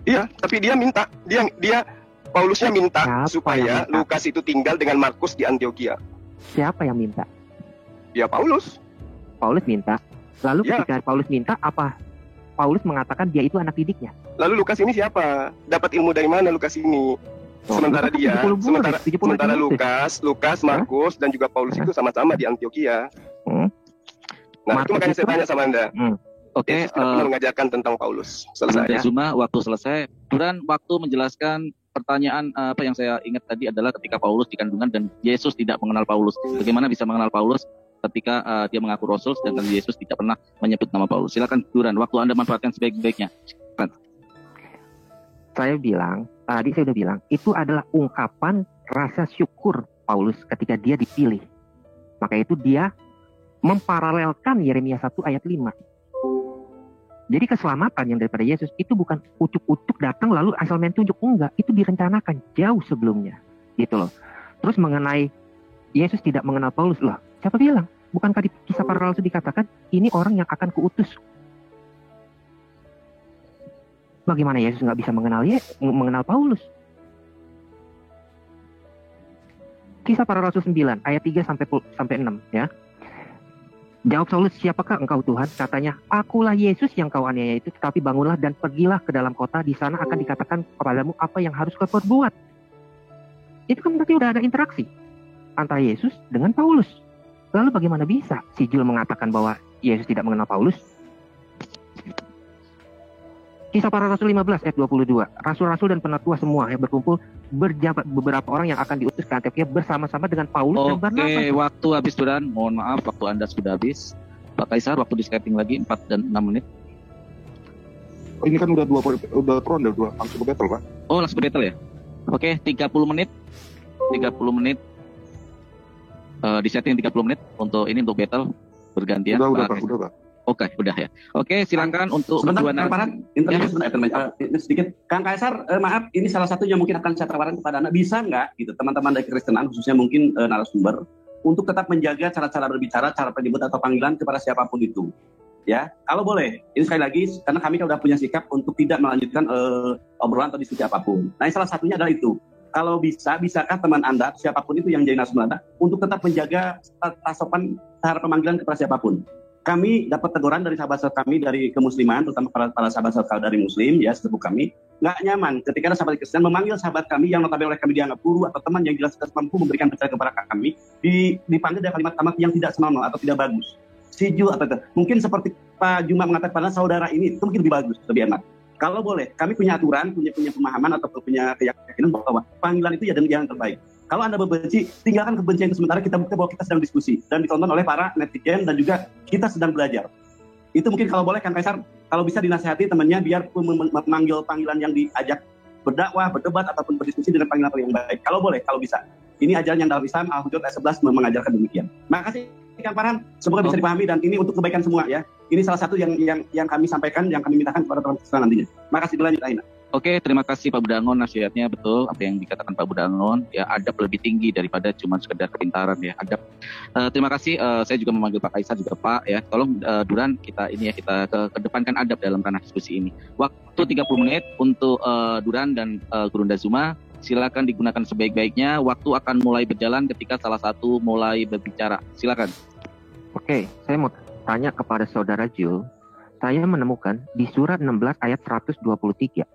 Iya, tapi dia minta, Paulusnya minta supaya Lukas itu tinggal dengan Markus di Antioquia. Siapa yang minta? Ya Paulus. Paulus minta. Lalu ketika Paulus minta, apa? Paulus mengatakan dia itu anak didiknya. Lalu Lukas ini siapa? Dapat ilmu dari mana Lukas ini? Sementara Lukas, Markus, dan juga Paulus itu sama-sama di Antioquia. Nah, Markus itu makanya saya tanya sama Anda. Oke, mengajarkan tentang Paulus. Selesai. Zuma, waktu selesai. Duran, waktu menjelaskan pertanyaan apa yang saya ingat tadi adalah ketika Paulus di kandungan dan Yesus tidak mengenal Paulus. Bagaimana bisa mengenal Paulus ketika dia mengaku Rasul sedangkan Yesus tidak pernah menyebut nama Paulus? Silakan Duran, waktu Anda manfaatkan sebaik-baiknya. Tadi saya udah bilang, itu adalah ungkapan rasa syukur Paulus ketika dia dipilih. Maka itu dia memparalelkan Yeremia 1 ayat 5. Jadi keselamatan yang daripada Yesus itu bukan ucuk-ucuk datang lalu asal main tunjuk. Enggak, itu direncanakan jauh sebelumnya. Gitu loh. Terus mengenai Yesus tidak mengenal Paulus, loh, siapa bilang? Bukankah di Kisah Para Rasul dikatakan, ini orang yang akan kuutus? Bagaimana Yesus nggak bisa mengenal Paulus? Kisah Para Rasul 9 ayat 3 sampai 6 ya. Jawab Saulus, siapakah engkau Tuhan? Katanya, akulah Yesus yang kau aniaya itu, tetapi bangunlah dan pergilah ke dalam kota, di sana akan dikatakan kepadamu apa yang harus kau perbuat. Itu kan berarti udah ada interaksi antara Yesus dengan Paulus. Lalu bagaimana bisa si Jul mengatakan bahwa Yesus tidak mengenal Paulus? Kisah Para Rasul 15 ayat 22. Rasul-rasul dan penatua semua yang berkumpul berjabat beberapa orang yang akan diutus ke Antioquia bersama-sama dengan Paulus dan Barnabas. Oke, waktu habis Duran. Mohon maaf, waktu Anda sudah habis. Pak Kaisar, waktu di Skyping lagi 4 dan 6 menit. Oh, ini kan udah ronde, langsung ke battle, Pak. Oh, langsung ke battle ya? Oke, 30 menit. 30 menit. Di setting 30 menit untuk battle bergantian. Udah, Pak. Oke, udah ya. Oke, silakan untuk sebentar, Kang Farhan, sedikit. Kang Kaisar, maaf, ini salah satu yang mungkin akan saya tawarkan kepada Anda. Bisa nggak, gitu, teman-teman dari Kristenan, khususnya mungkin narasumber, untuk tetap menjaga cara-cara berbicara, cara penyebut atau panggilan kepada siapapun itu. Ya, kalau boleh. Ini sekali lagi, karena kami sudah punya sikap untuk tidak melanjutkan obrolan atau diskusi apapun. Nah, salah satunya adalah itu. Kalau bisakah teman Anda, siapapun itu yang jadi narasumber Anda, untuk tetap menjaga sopan cara pemanggilan kepada siapapun. Kami dapat teguran dari sahabat-sahabat kami dari kemusliman, terutama para sahabat-sahabat dari Muslim, ya, sepupu kami, nggak nyaman ketika ada sahabat Kristen memanggil sahabat kami yang notabene oleh kami dianggap guru atau teman yang jelas mampu memberikan percaya kepada kami, dipanggil dengan kalimat-kalimat yang tidak senonoh atau tidak bagus. Siju atau itu. Mungkin seperti Pak Juma mengatakan pada saudara ini, itu mungkin lebih bagus, lebih enak. Kalau boleh, kami punya aturan, punya pemahaman atau punya keyakinan bahwa panggilan itu ya yang terbaik. Kalau Anda berbenci, tinggalkan kebencian itu sementara, kita bukti bahwa kita sedang diskusi dan ditonton oleh para netizen dan juga kita sedang belajar. Itu mungkin kalau boleh, Kang Kaisar, kalau bisa dinasihati temannya biar memanggil panggilan yang diajak berdakwah, berdebat ataupun berdiskusi dengan panggilan yang baik. Kalau boleh, kalau bisa. Ini ajaran yang dalam Islam, Al-Hujurat ayat 11 mengajarkan demikian. Makasih Kang Farhan, semoga bisa dipahami dan ini untuk kebaikan semua ya. Ini salah satu yang kami sampaikan, yang kami mintakan kepada teman-teman nantinya. Makasih, berlanjut Aina. Oke, terima kasih Pak Budangon, nasihatnya betul apa yang dikatakan Pak Budangon, ya, adab lebih tinggi daripada cuma sekedar kepintaran ya, adab. Terima kasih, saya juga memanggil Pak Kaisar juga Pak ya. Tolong Duran kita kedepankan adab dalam ranah diskusi ini. Waktu 30 menit untuk Duran dan Gurunda Zuma. Silakan digunakan sebaik-baiknya. Waktu akan mulai berjalan ketika salah satu mulai berbicara. Silakan. Oke, saya mau tanya kepada saudara Jul. Saya menemukan di surat 16 ayat 123.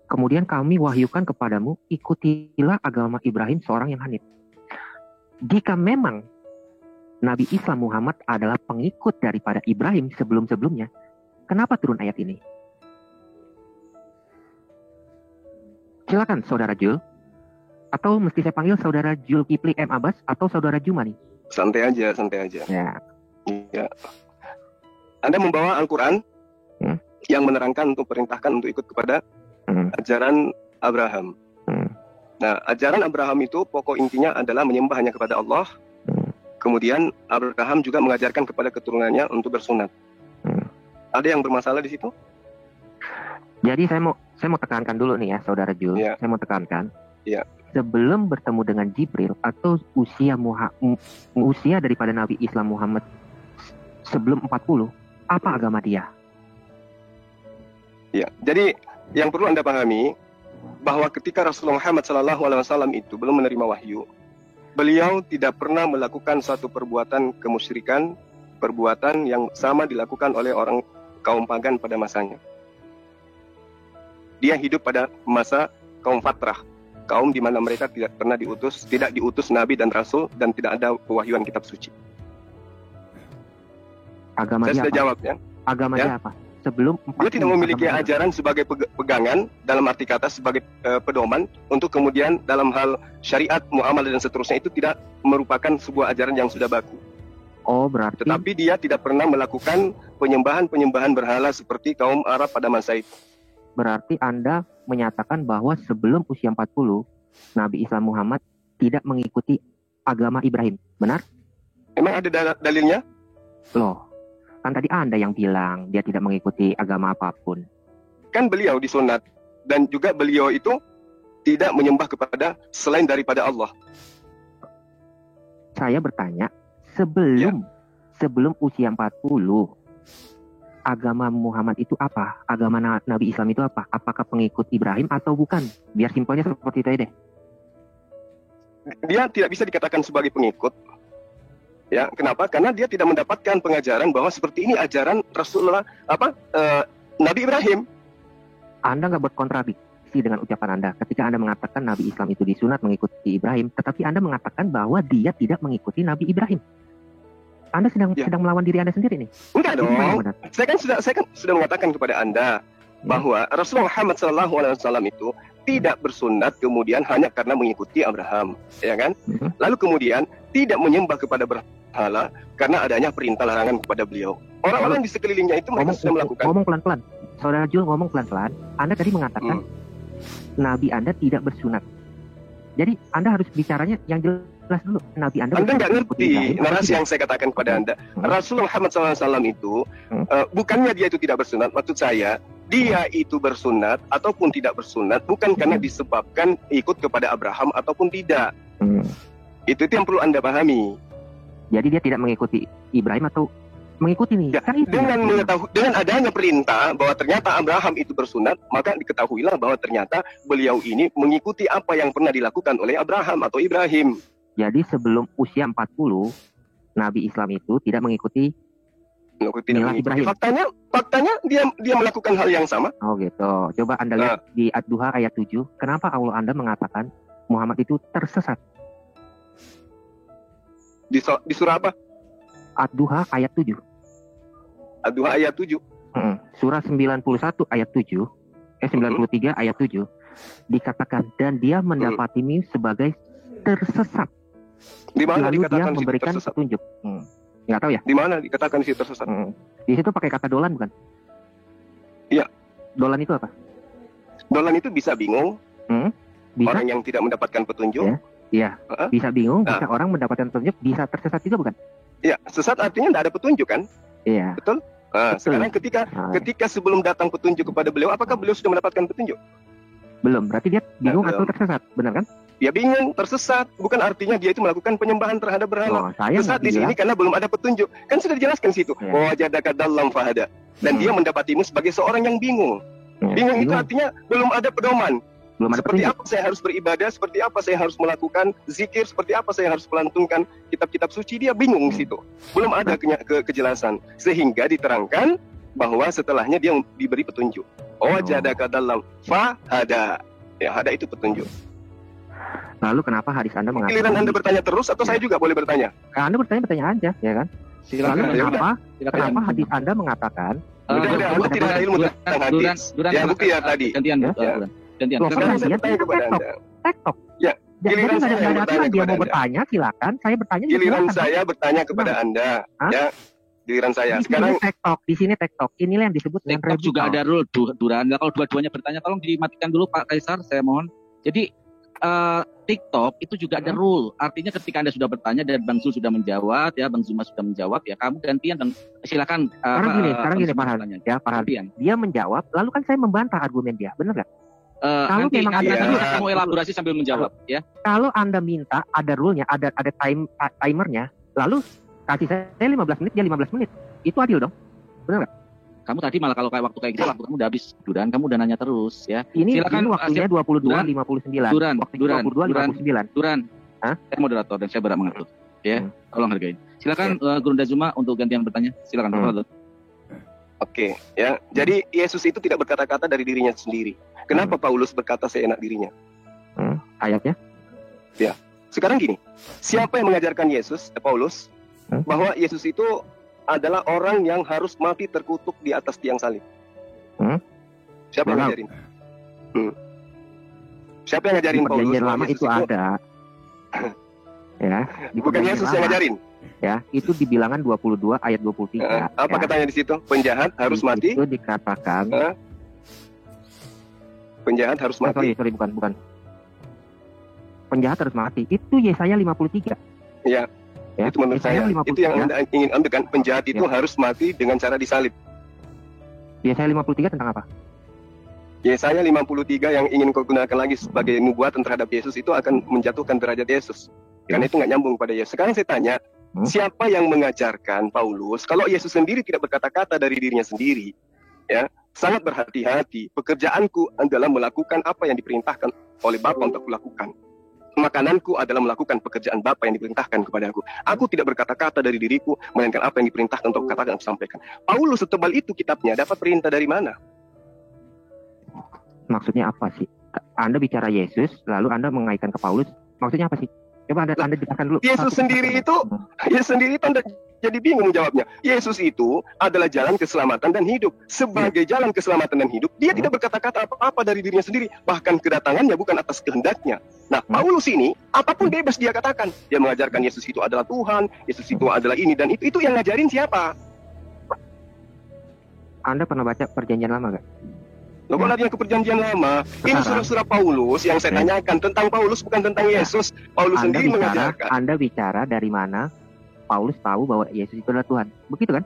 Kemudian kami wahyukan kepadamu, ikutilah agama Ibrahim seorang yang hanif. Jika memang Nabi Islam Muhammad adalah pengikut daripada Ibrahim sebelum-sebelumnya, kenapa turun ayat ini? Silakan saudara Jul. Atau mesti saya panggil saudara Zulkifli M. Abbas atau saudara Juma nih? Santai aja. Ya. Anda membawa Al-Quran yang menerangkan untuk perintahkan untuk ikut kepada ajaran Abraham. Nah, ajaran Abraham itu pokok intinya adalah menyembah hanya kepada Allah. Kemudian Abraham juga mengajarkan kepada keturunannya untuk bersunat. Ada yang bermasalah di situ? Jadi saya mau tekankan dulu nih ya, Saudara Jul. Ya. Saya mau tekankan. Ya. Sebelum bertemu dengan Jibril atau usia daripada Nabi Islam Muhammad sebelum 40, apa agama dia? Ya, jadi yang perlu Anda pahami bahwa ketika Rasulullah Muhammad SAW itu belum menerima wahyu, beliau tidak pernah melakukan satu perbuatan kemusyrikan, perbuatan yang sama dilakukan oleh orang kaum pagan pada masanya. Dia hidup pada masa kaum fatrah, kaum di mana mereka tidak diutus nabi dan rasul, dan tidak ada pewahyuan kitab suci. Agama Saya dia sudah apa? jawab ya. Agama dia apa? Sebelum 40, Dia tidak memiliki agama dia. ajaran sebagai pegangan, dalam arti kata sebagai pedoman untuk kemudian dalam hal syariat, muamalah dan seterusnya itu tidak merupakan sebuah ajaran yang sudah baku. Oh, berarti Tetapi dia tidak pernah melakukan penyembahan berhala seperti kaum Arab pada masa itu. berarti Anda menyatakan bahwa sebelum usia 40, Nabi Islam Muhammad tidak mengikuti agama Ibrahim. Benar? Emang ada dalilnya? Loh, kan tadi Anda yang bilang dia tidak mengikuti agama apapun. Kan beliau disunat, dan juga beliau itu tidak menyembah kepada selain daripada Allah. Saya bertanya, sebelum usia 40, agama Muhammad itu apa? Agama Nabi Islam itu apa? Apakah pengikut Ibrahim atau bukan? Biar simpelnya seperti itu aja deh. Dia tidak bisa dikatakan sebagai pengikut. Ya, kenapa? Karena dia tidak mendapatkan pengajaran bahwa seperti ini ajaran Rasulullah Nabi Ibrahim. Anda nggak berkontradiksi dengan ucapan Anda ketika Anda mengatakan Nabi Islam itu disunat mengikuti Ibrahim, tetapi Anda mengatakan bahwa dia tidak mengikuti Nabi Ibrahim. Anda sedang melawan diri Anda sendiri nih. Enggak dong. Saya kan sudah mengatakan kepada Anda bahwa Rasulullah Muhammad SAW itu tidak bersunat kemudian hanya karena mengikuti Abraham, ya kan? Lalu kemudian tidak menyembah kepada berhala karena adanya perintah larangan kepada beliau. Orang-orang di sekelilingnya itu mereka sudah melakukan. Ngomong pelan-pelan. Saudara Jul ngomong pelan-pelan. Anda tadi mengatakan Nabi Anda tidak bersunat. Jadi Anda harus bicaranya yang jelas dulu. Nabi Anda nggak ngerti narasi yang saya katakan kepada Anda. Rasulullah Muhammad SAW itu bukannya dia itu tidak bersunat. Maksud saya, dia itu bersunat ataupun tidak bersunat bukan karena disebabkan ikut kepada Abraham ataupun tidak. Itu yang perlu Anda pahami. Jadi dia tidak mengikuti Ibrahim atau mengikuti nih. Ya, dengan adanya perintah bahwa ternyata Abraham itu bersunat, maka diketahuilah bahwa ternyata beliau ini mengikuti apa yang pernah dilakukan oleh Abraham atau Ibrahim. Jadi sebelum usia 40, Nabi Islam itu tidak mengikuti Ibrahim. Faktanya dia melakukan hal yang sama. Oh gitu. Coba Anda lihat di Ad-Duha ayat 7. Kenapa Allah Anda mengatakan Muhammad itu tersesat? Di surah apa? Ad-Duha ayat 7. Ad-Duha ayat 7. Surah 91 ayat 7. 93 ayat 7. Dikatakan dan dia mendapatimu sebagai tersesat. Di mana lalu dikatakan dia memberikan petunjuk. Nggak tahu ya? Di mana dikatakan situ tersesat? Di situ pakai kata dolan bukan? Iya. Dolan itu apa? Dolan itu bisa bingung. Bisa? Orang yang tidak mendapatkan petunjuk. Iya. Bisa bingung, bisa orang mendapatkan petunjuk, bisa tersesat juga bukan? Iya, sesat artinya tidak ada petunjuk kan? Iya. Betul? Sekarang ketika sebelum datang petunjuk kepada beliau, apakah beliau sudah mendapatkan petunjuk? Belum, berarti dia bingung atau tersesat, benar kan? Ya bingung, tersesat, bukan artinya dia itu melakukan penyembahan terhadap berhala. Tersesat di sini karena belum ada petunjuk. Kan sudah dijelaskan situ. Wajadaka dalam fahada. Dan dia mendapatimu sebagai seorang yang bingung. Bingung itu artinya belum ada pedoman. Seperti apa saya harus beribadah, seperti apa saya harus melakukan zikir, seperti apa saya harus melantunkan kitab-kitab suci, dia bingung di situ. Belum ada kejelasan. Sehingga diterangkan bahwa setelahnya dia diberi petunjuk. Wajadaka dalam fahada. Ya, hada itu petunjuk. Lalu kenapa hadis Anda mengatakan? Giliran Anda bertanya terus atau saya juga boleh bertanya? Anda bertanya aja, ya kan? Silakan. Lalu kenapa hadis Anda mengatakan? Udah tidak ada ilmu tentang hadis. Ya, bukti ya tadi. Gantian. Sekarang saya bertanya kepada Anda. TikTok. Ya, giliran saya bertanya dia kepada mau Anda. bertanya, silakan. Saya bertanya. Giliran saya bertanya kepada Anda. Ya, giliran saya. Di Sekarang sini TikTok. Inilah yang disebut dengan TikTok juga ada rule Duran. Nah, kalau dua-duanya bertanya, tolong dimatikan dulu Pak Kaisar, saya mohon. Jadi TikTok itu juga ada rule. Artinya ketika Anda sudah bertanya dan Bang Zul sudah menjawab, ya Bang Zuma sudah menjawab, ya kamu gantian dan silakan. Sekarang gini Pak Hardian. Dia menjawab, lalu kan saya membantah argumen dia, benar nggak? Kalau nanti memang kamu elaborasi sambil menjawab, ya. Kalau Anda minta ada rule-nya, ada timernya, lalu kasih saya 15 menit, dia 15 menit. Itu adil dong, benar nggak? Kamu tadi malah kalau kayak waktu kayak gitu, waktu kamu udah habis, Duran, kamu udah nanya terus, ya. Silakan waktunya 22.59. Duran. Saya moderator dan saya berhak mengatur, ya. Tolong hargain. Silakan Gurunda Zuma untuk gantian bertanya. Silakan, Pak. Oke, ya. Jadi Yesus itu tidak berkata-kata dari dirinya sendiri. Kenapa Paulus berkata seenak dirinya? Ayatnya? Ya. Sekarang gini, siapa yang mengajarkan Yesus, Paulus, bahwa Yesus itu adalah orang yang harus mati terkutuk di atas tiang salib? Siapa yang ngajarin? Siapa yang ngajarin Paulus? Perjanjian lama itu ada. Ya, bukan Yesus yang ngajarin. Ya, itu di Bilangan 22 ayat 23. Apa katanya di situ? Penjahat harus mati. Itu dikatakan. Penjahat harus mati. Sorry, bukan. Penjahat harus mati. Itu Yesaya 53. Iya. Ya, itu menurut saya, itu yang Anda ingin ambil kan, penjahat itu harus mati dengan cara disalib. Yesaya 53 tentang apa? Yesaya 53 yang ingin kau gunakan lagi sebagai nubuatan terhadap Yesus itu akan menjatuhkan derajat Yesus. Karena itu nggak nyambung pada Yesus. Sekarang saya tanya, siapa yang mengajarkan Paulus kalau Yesus sendiri tidak berkata-kata dari dirinya sendiri? Ya, sangat berhati-hati. Pekerjaanku adalah melakukan apa yang diperintahkan oleh Bapa untuk kulakukan. Makananku adalah melakukan pekerjaan Bapa yang diperintahkan kepada aku. Aku tidak berkata-kata dari diriku, melainkan apa yang diperintahkan untuk katakan dan sampaikan. Paulus setebal itu kitabnya, dapat perintah dari mana? Maksudnya apa sih? Anda bicara Yesus, lalu Anda mengaitkan ke Paulus. Maksudnya apa sih? Coba Anda jelaskan dulu. Yesus sendiri itu Anda jadi bingung jawabnya. Yesus itu adalah jalan keselamatan dan hidup. Sebagai jalan keselamatan dan hidup, dia tidak berkata-kata apa-apa dari dirinya sendiri. Bahkan kedatangannya bukan atas kehendaknya. Nah, Paulus ini, apapun bebas dia katakan. Dia mengajarkan Yesus itu adalah Tuhan, Yesus itu adalah ini dan itu. Itu yang ngajarin siapa? Anda pernah baca Perjanjian Lama nggak? Loh, kok lari yang ke Perjanjian Lama? Ini surah-surah Paulus yang saya tanyakan tentang Paulus, bukan tentang Yesus. Paulus sendiri mengajarkan. Anda bicara dari mana Paulus tahu bahwa Yesus itu adalah Tuhan? Begitu kan?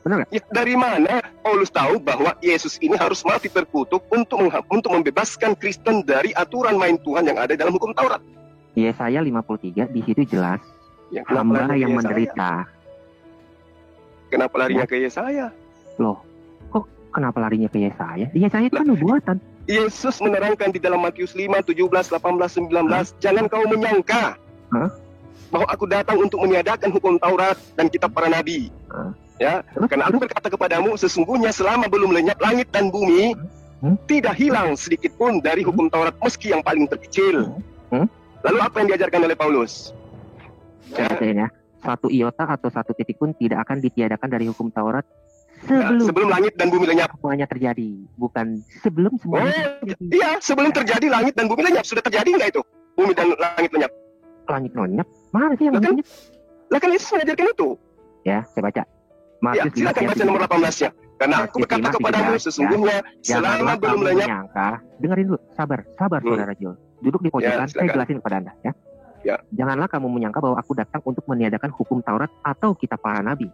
Benar nggak? Ya, dari mana Paulus tahu bahwa Yesus ini harus mati terkutuk untuk membebaskan Kristen dari aturan main Tuhan yang ada dalam hukum Taurat? Yesaya 53 di situ jelas. Ya, hamba yang menderita. Kenapa larinya ke Yesaya? Loh, kok kenapa larinya ke Yesaya? Yesaya itu kan nubuatan. Yesus menerangkan di dalam Matius 5, 17, 18, 19. Jangan kau menyangka bahwa aku datang untuk meniadakan hukum Taurat dan kitab para nabi. Ya, karena aku berkata kepadamu, sesungguhnya selama belum lenyap langit dan bumi, tidak hilang sedikit pun dari hukum Taurat meski yang paling terkecil. Lalu apa yang diajarkan oleh Paulus? Ya, satu iota atau satu titik pun tidak akan ditiadakan dari hukum Taurat sebelum langit dan bumi lenyap. Semuanya terjadi, bukan sebelum semuanya terjadi. Iya, sebelum terjadi langit dan bumi lenyap. Sudah terjadi nggak itu? Bumi dan langit lenyap. Langit lenyap? Mana sih yang lenyap? Lah kan Yesus mengajarkan itu. Ya, saya baca. Ya, silakan baca nomor 18-nya. Karena aku berkata kepadamu, sesungguhnya selama belum lenyap. Dengerin dulu, sabar saudara Jul. Duduk di pojokan, saya jelasin kepada Anda. Ya. Janganlah kamu menyangka bahwa aku datang untuk meniadakan hukum Taurat atau kitab para nabi.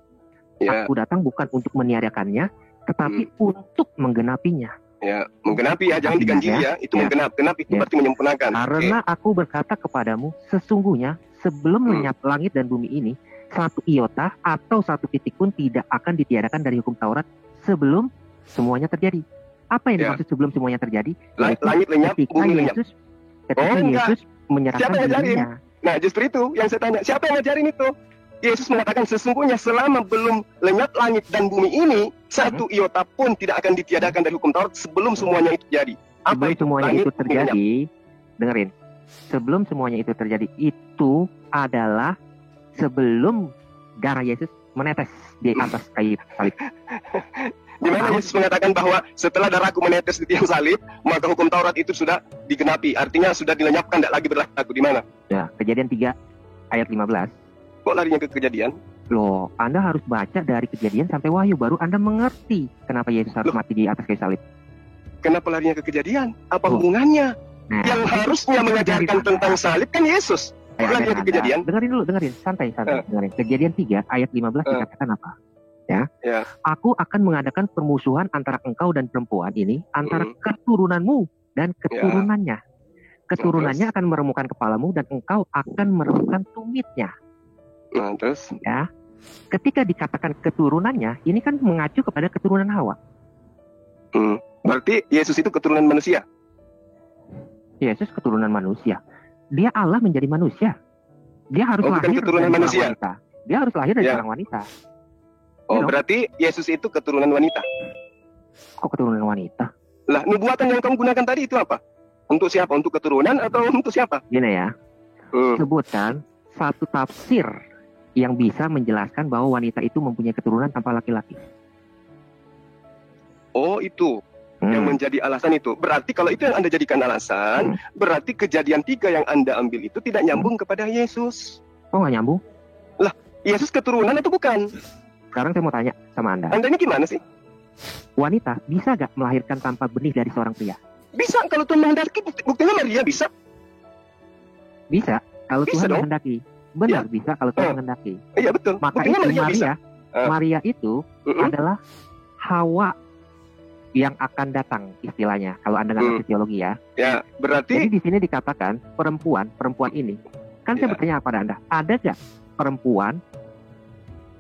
Aku datang bukan untuk meniadakannya, tetapi untuk menggenapinya. Ya, menggenapi ya, jangan diganjil ya. Itu menggenapi itu berarti menyempurnakan. Karena aku berkata kepadamu, sesungguhnya sebelum lenyap langit dan bumi ini, satu iota atau satu titik pun tidak akan ditiadakan dari hukum Taurat sebelum semuanya terjadi. Apa yang dimaksud sebelum semuanya terjadi? Langit lenyap, bumi lenyap. Ketika Yesus menyerahkan dirinya. Nah, justru itu yang saya tanya, siapa yang ngajarin itu? Yesus mengatakan sesungguhnya selama belum lenyap langit dan bumi ini, satu iota pun tidak akan ditiadakan dari hukum Taurat sebelum semuanya itu terjadi. Apa itu semuanya itu terjadi? Dengerin. Sebelum semuanya itu terjadi, itu adalah sebelum darah Yesus menetes di atas kayu salib. Di mana Yesus mengatakan bahwa setelah darahku menetes di tiang salib, maka hukum Taurat itu sudah digenapi. Artinya sudah dilenyapkan, tidak lagi berlaku. Di mana? Ya, Kejadian 3 ayat 15. Kok larinya ke Kejadian? Loh, Anda harus baca dari Kejadian sampai Wahyu, baru Anda mengerti kenapa Yesus harus mati di atas kayu salib. Kenapa larinya ke Kejadian? Apa hubungannya? Nah, yang harusnya mengajarkan tentang salib kan Yesus. Larinya ke Kejadian. Dengerin dulu, santai. Dengerin. Kejadian 3 ayat 15 dikatakan apa? Ya. Aku akan mengadakan permusuhan antara engkau dan perempuan ini, antara keturunanmu dan keturunannya. Keturunannya akan meremukkan kepalamu dan engkau akan meremukkan tumitnya. Nah, terus? Ya. Ketika dikatakan keturunannya, ini kan mengacu kepada keturunan Hawa. Berarti Yesus itu keturunan manusia? Yesus keturunan manusia. Dia Allah menjadi manusia. Dia harus lahir keturunan dari manusia. Wanita. Dia harus lahir dari seorang wanita. Berarti Yesus itu keturunan wanita. Kok keturunan wanita? Lah, nubuatan yang kamu gunakan tadi itu apa? Untuk siapa? Untuk keturunan atau untuk siapa? Gini ya. Sebutkan satu tafsir yang bisa menjelaskan bahwa wanita itu mempunyai keturunan tanpa laki-laki. Oh, itu yang menjadi alasan itu. Berarti kalau itu yang Anda jadikan alasan, berarti Kejadian 3 yang Anda ambil itu tidak nyambung kepada Yesus. Oh, nggak nyambung? Lah, Yesus keturunan atau bukan? Sekarang saya mau tanya sama Anda. Anda ini gimana sih? Wanita bisa gak melahirkan tanpa benih dari seorang pria? Bisa, kalau Tuhan menghendaki. Buktinya Maria bisa. Bisa, kalau Bisa Tuhan dong. menghendaki. Benar, bisa kalau Tuhan menghendaki. Iya, betul. Maka Buktinya itu Maria itu adalah Hawa yang akan datang, istilahnya. Kalau Anda nggak ngerti teologi ya. Ya, berarti. Jadi di sini dikatakan perempuan ini. Kan saya bertanya kepada Anda, ada gak perempuan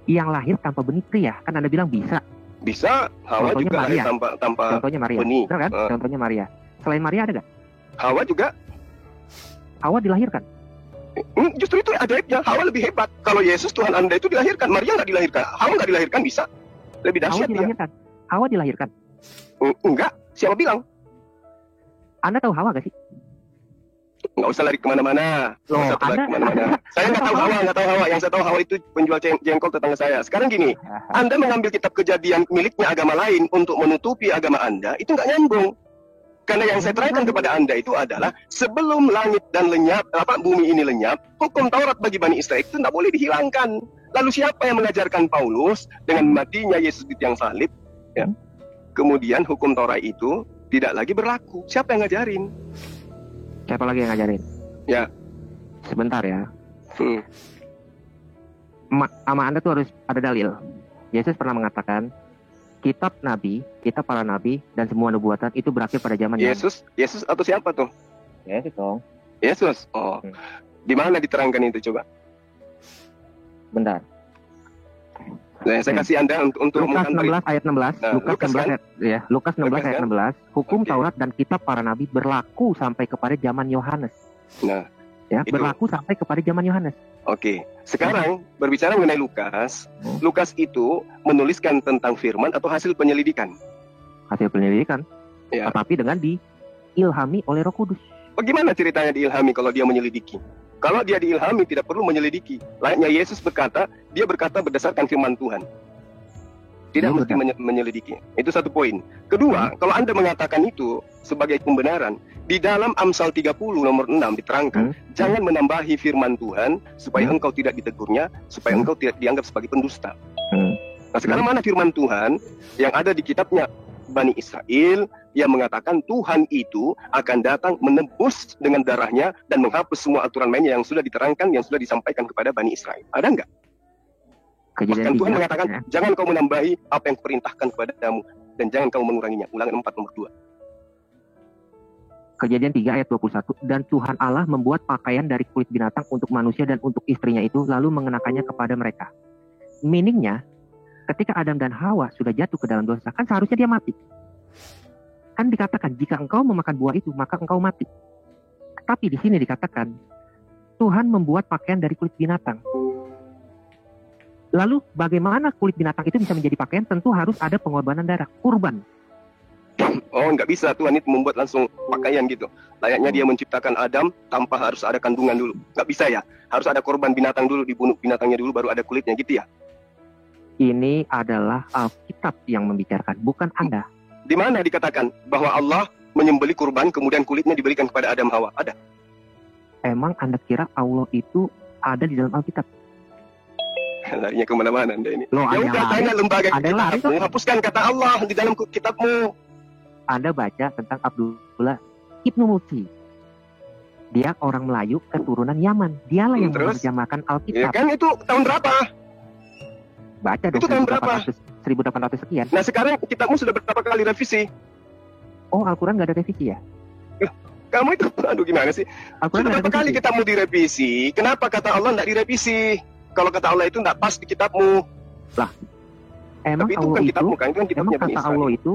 yang lahir tanpa benih pria? Kan Anda bilang bisa. Bisa, Hawa Contohnya juga lahir Maria. tanpa Contohnya Maria, benih. benar kan? Contohnya Maria. Selain Maria ada gak? Hawa juga. Hawa dilahirkan. Justru itu ajaibnya. Hawa lebih hebat. Kalau Yesus Tuhan Anda itu dilahirkan, Maria nggak dilahirkan. Hawa nggak dilahirkan, bisa. Lebih dahsyat dia. Hawa dilahirkan. Enggak, siapa bilang? Anda tahu Hawa gak sih? Nggak usah lari kemana-mana. Anda... Saya nggak tahu Hawa. Yang saya tahu Hawa itu penjual jengkol tetangga saya. Sekarang gini, Anda mengambil kitab Kejadian miliknya agama lain untuk menutupi agama Anda, itu nggak nyambung. Karena yang saya terangkan kepada Anda itu adalah sebelum langit dan bumi ini lenyap, hukum Taurat bagi Bani Israel itu tidak boleh dihilangkan. Lalu siapa yang mengajarkan Paulus dengan matinya Yesus di tiang salib? Ya. Kemudian hukum Taurat itu tidak lagi berlaku. Siapa yang ngajarin? Siapa lagi yang ngajarin? Ya. Sebentar ya. Sama Anda tuh harus ada dalil. Yesus pernah mengatakan, kitab para nabi, dan semua nubuatan itu berakhir pada zaman Yesus atau siapa tuh? Yesus dong. Yesus. Oh. Di mana diterangkan itu coba? Bentar. Nah, saya kasih Anda untuk Lukas 16 ayat 16. Nah, Lukas 16 ayat 16. Hukum Okay. Taurat dan kitab para nabi berlaku sampai kepada zaman Yohanes. Nah, ya, itu. berlaku sampai kepada zaman Yohanes. Oke. Sekarang berbicara mengenai Lukas. Lukas itu menuliskan tentang firman atau hasil penyelidikan? Hasil penyelidikan. Ya. Tetapi dengan diilhami oleh Roh Kudus. Bagaimana ceritanya diilhami kalau dia menyelidiki? Kalau dia diilhami tidak perlu menyelidiki. Layaknya Yesus dia berkata berdasarkan firman Tuhan. Tidak mesti menyelidiki. Itu satu poin. Kedua, kalau Anda mengatakan itu sebagai pembenaran, di dalam Amsal 30 nomor 6 diterangkan, jangan menambahi firman Tuhan supaya engkau tidak ditegurnya, supaya engkau tidak dianggap sebagai pendusta. Nah, sekarang mana firman Tuhan yang ada di kitabnya Bani Israel yang mengatakan Tuhan itu akan datang menebus dengan darahnya dan menghapus semua aturan mainnya yang sudah diterangkan, yang sudah disampaikan kepada Bani Israel. Ada enggak? Bahkan Tuhan mengatakan, jangan kau menambahi apa yang kuperintahkan kepadamu dan jangan kau menguranginya. Ulangan 4 nomor 2. Kejadian 3 ayat 21. Dan Tuhan Allah membuat pakaian dari kulit binatang untuk manusia dan untuk istrinya itu, lalu mengenakannya kepada mereka. Meaningnya, ketika Adam dan Hawa sudah jatuh ke dalam dosa, kan seharusnya dia mati. Kan dikatakan, jika engkau memakan buah itu, maka engkau mati. Tapi di sini dikatakan, Tuhan membuat pakaian dari kulit binatang. Lalu bagaimana kulit binatang itu bisa menjadi pakaian? Tentu harus ada pengorbanan darah, kurban. Oh, nggak bisa Tuhan itu membuat langsung pakaian gitu. Layaknya dia menciptakan Adam tanpa harus ada kandungan dulu. Nggak bisa ya. Harus ada korban binatang dulu, dibunuh binatangnya dulu, baru ada kulitnya gitu ya. Ini adalah Alkitab yang membicarakan, bukan Anda. Di mana dikatakan bahwa Allah menyembelih kurban kemudian kulitnya diberikan kepada Adam Hawa? Ada? Emang Anda kira Allah itu ada di dalam Alkitab? Larinya kemana-mana Anda ini. Loh, Ya ada udah lari. tanya lembaga Ada lari kitabmu, hapuskan kata Allah di dalam kitabmu. Anda baca tentang Abdullah Ibnu Muti. Dia orang Melayu keturunan Yaman. Dialah yang Terus? menerjemahkan Ya Alkitab. kan itu tahun berapa? Baca dong Itu tahun berapa? 1800 sekian. Nah sekarang kitabmu sudah berapa kali revisi? Oh, Al-Quran nggak ada revisi ya? Kamu itu, aduh gimana sih? Al-Quran Sudah nggak berapa ada kali revisi. kitabmu direvisi? Kenapa kata Allah tidak direvisi? Kalau kata Allah itu tidak pas di kitabmu. Emang Tapi itu Allah bukan itu, kitabmu kan, itu kan emang kitabnya Bani kata Israel. Allah itu,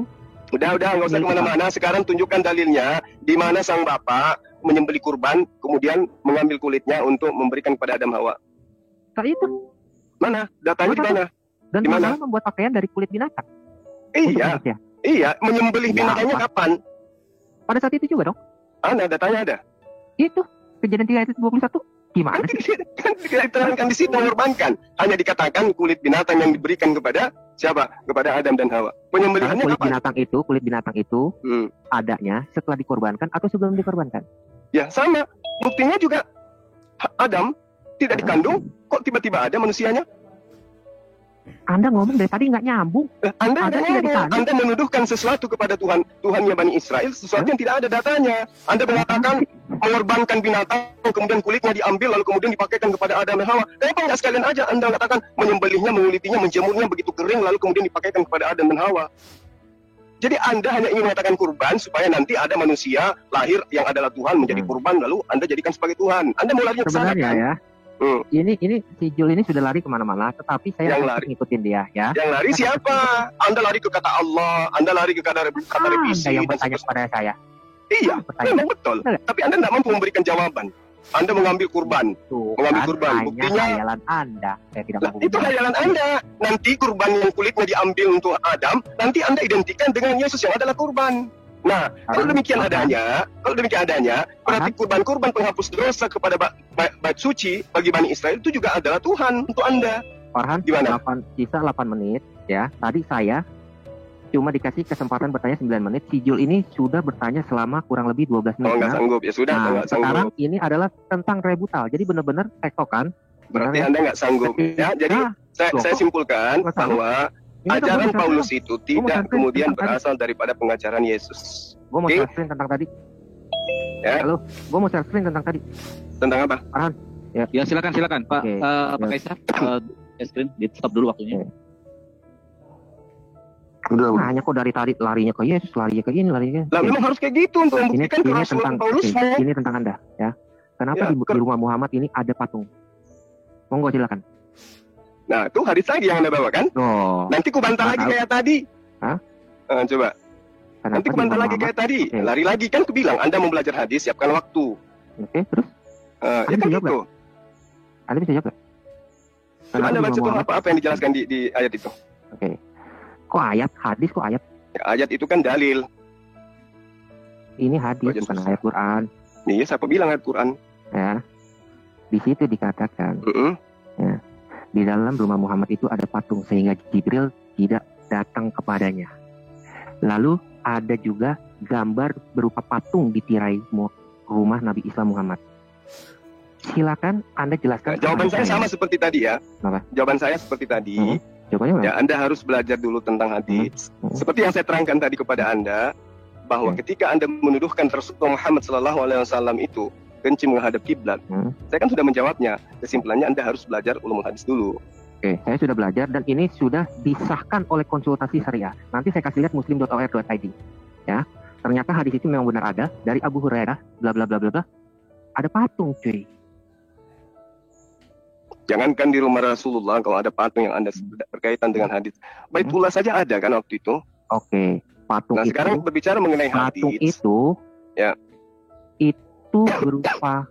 Udah, nggak usah kemana-mana. Sekarang tunjukkan dalilnya di mana sang bapak menyembelih kurban, kemudian mengambil kulitnya untuk memberikan kepada Adam Hawa. kayak itu. Mana? Datanya di mana? Dan Di mana? Allah membuat pakaian dari kulit binatang. Untuk Iya, manusia. iya. Menyembelih Ya, binatangnya apa? kapan? Pada saat itu juga dong. Ada, datanya ada. Itu kejadian 3 ayat 21. Gimana sih? Kan diterangkan di situ mengorbankan. Hanya dikatakan kulit binatang yang diberikan kepada siapa? Kepada Adam dan Hawa. Karena Penyembelihannya kulit kapan? binatang itu Hmm. adanya setelah dikorbankan atau sebelum dikorbankan. Ya sama. Buktinya juga Adam tidak dikandung, kok tiba-tiba ada manusianya? Anda ngomong dari tadi nggak nyambung. Anda Ada tidak tidak nyambung. dikandung. Anda menuduhkan sesuatu kepada Tuhannya Bani Israel, sesuatu yang tidak ada datanya. Anda mengatakan mengorbankan binatang, kemudian kulitnya diambil, lalu kemudian dipakaikan kepada Adam dan Hawa. Kenapa nggak sekalian aja Anda mengatakan menyembelihnya, mengulitinya, menjemurnya begitu kering, lalu kemudian dipakaikan kepada Adam dan Hawa? Jadi Anda hanya ingin mengatakan kurban supaya nanti ada manusia lahir yang adalah Tuhan menjadi kurban, lalu Anda jadikan sebagai Tuhan. Anda mau lari ke sana Sebenarnya kan? ya, ini si Jul ini sudah lari kemana-mana, tetapi saya Yang harus lari. ngikutin dia ya. Yang lari siapa? Anda lari ke kata Allah, Anda lari ke kata revisi. Anda yang dan bertanya seterusnya. kepada saya. Iya, Bertanya. memang betul. Tapi Anda tidak mampu memberikan jawaban. Anda mengambil kurban. Tuh, Mengambil kan kurban. hanya Buktinya, khayalan Anda. Saya tidak lah, mau itu khayalan Anda. Nanti kurban yang kulitnya diambil untuk Adam, nanti Anda identikan dengan Yesus yang adalah kurban. Nah, kalau demikian adanya, berarti kurban-kurban penghapus dosa kepada bait suci bagi Bani Israel itu juga adalah Tuhan untuk Anda. Farhan, Gimana? sisa 8 menit ya. Tadi saya cuma dikasih kesempatan bertanya 9 menit. Si Jul ini sudah bertanya selama kurang lebih 12 menit. Kalau nggak ya. sanggup, ya sudah, Nah, nggak sanggup. sekarang ini adalah tentang rebutal. Jadi benar-benar tektokan. Berarti Anda nggak sanggup. Ya, jadi saya simpulkan nggak sanggup. bahwa Ini kan ajaran gua mau Paulus itu tidak translate kemudian tentang berasal daripada pengajaran Yesus. Gue mau Oke. share screen tentang tadi. Ya. Halo, gue mau share screen tentang tadi. Tentang apa? Ya silakan Pak Oke. Pak Kaisar. Screen di stop dulu waktunya. Udah. Hanya kok dari tadi larinya ke Yesus, larinya ke ini, larinya. Lah Oke. memang harus kayak gitu untuk Ini membuktikan kerasulan tentang Paulus. ini tentang Anda ya. Kenapa Ya, di rumah Muhammad ini ada patung? Monggo silakan. Nah, itu hadis lagi yang Anda bawakan. Oh, Nanti ku bantah Nggak lagi tahu. kayak tadi. Hah? Coba. kenapa Nanti ku di bantah rumah lagi Muhammad? kayak tadi. Oke. Lari lagi kan ku bilang Anda mau belajar hadis, siapkan waktu. Oke, terus Ya Anda kan jawab gitu. Anda bisa jawab nggak? Coba Kenapa Anda di baca rumah tuh Muhammad? apa yang dijelaskan di ayat itu. Oke. Kok ayat hadis kok ayat? Ya, ayat itu kan dalil. Ini hadis Kok bukan Yesus? ayat Quran Iya, siapa bilang ayat Quran? ya. Di situ dikatakan Mm-mm. di dalam rumah Muhammad itu ada patung sehingga Jibril tidak datang kepadanya. Lalu ada juga gambar berupa patung di tirai rumah Nabi Isa Muhammad. Silakan Anda jelaskan. Jawaban kepada saya sama seperti tadi ya. Apa? Jawaban saya seperti tadi. Jawabannya mana? Ya, Anda harus belajar dulu tentang hadis. Seperti yang saya terangkan tadi kepada Anda, bahwa ketika Anda menuduhkan Rasulullah Muhammad SAW itu kencing menghadap kiblat, saya kan sudah menjawabnya. Kesimpulannya Anda harus belajar ulumul hadis dulu. Oke, saya sudah belajar dan ini sudah disahkan oleh konsultasi syariah. Nanti saya kasih lihat muslim.or.id. Ya, ternyata hadis itu memang benar ada dari Abu Hurairah, bla bla bla bla bla. Ada patung, cuy. Jangankan di rumah Rasulullah, kalau ada patung yang Anda berkaitan dengan hadis. Baitullah saja ada kan waktu itu. Oke, patung Nah, itu. sekarang berbicara mengenai Patung hadis. itu, Ya. itu berupa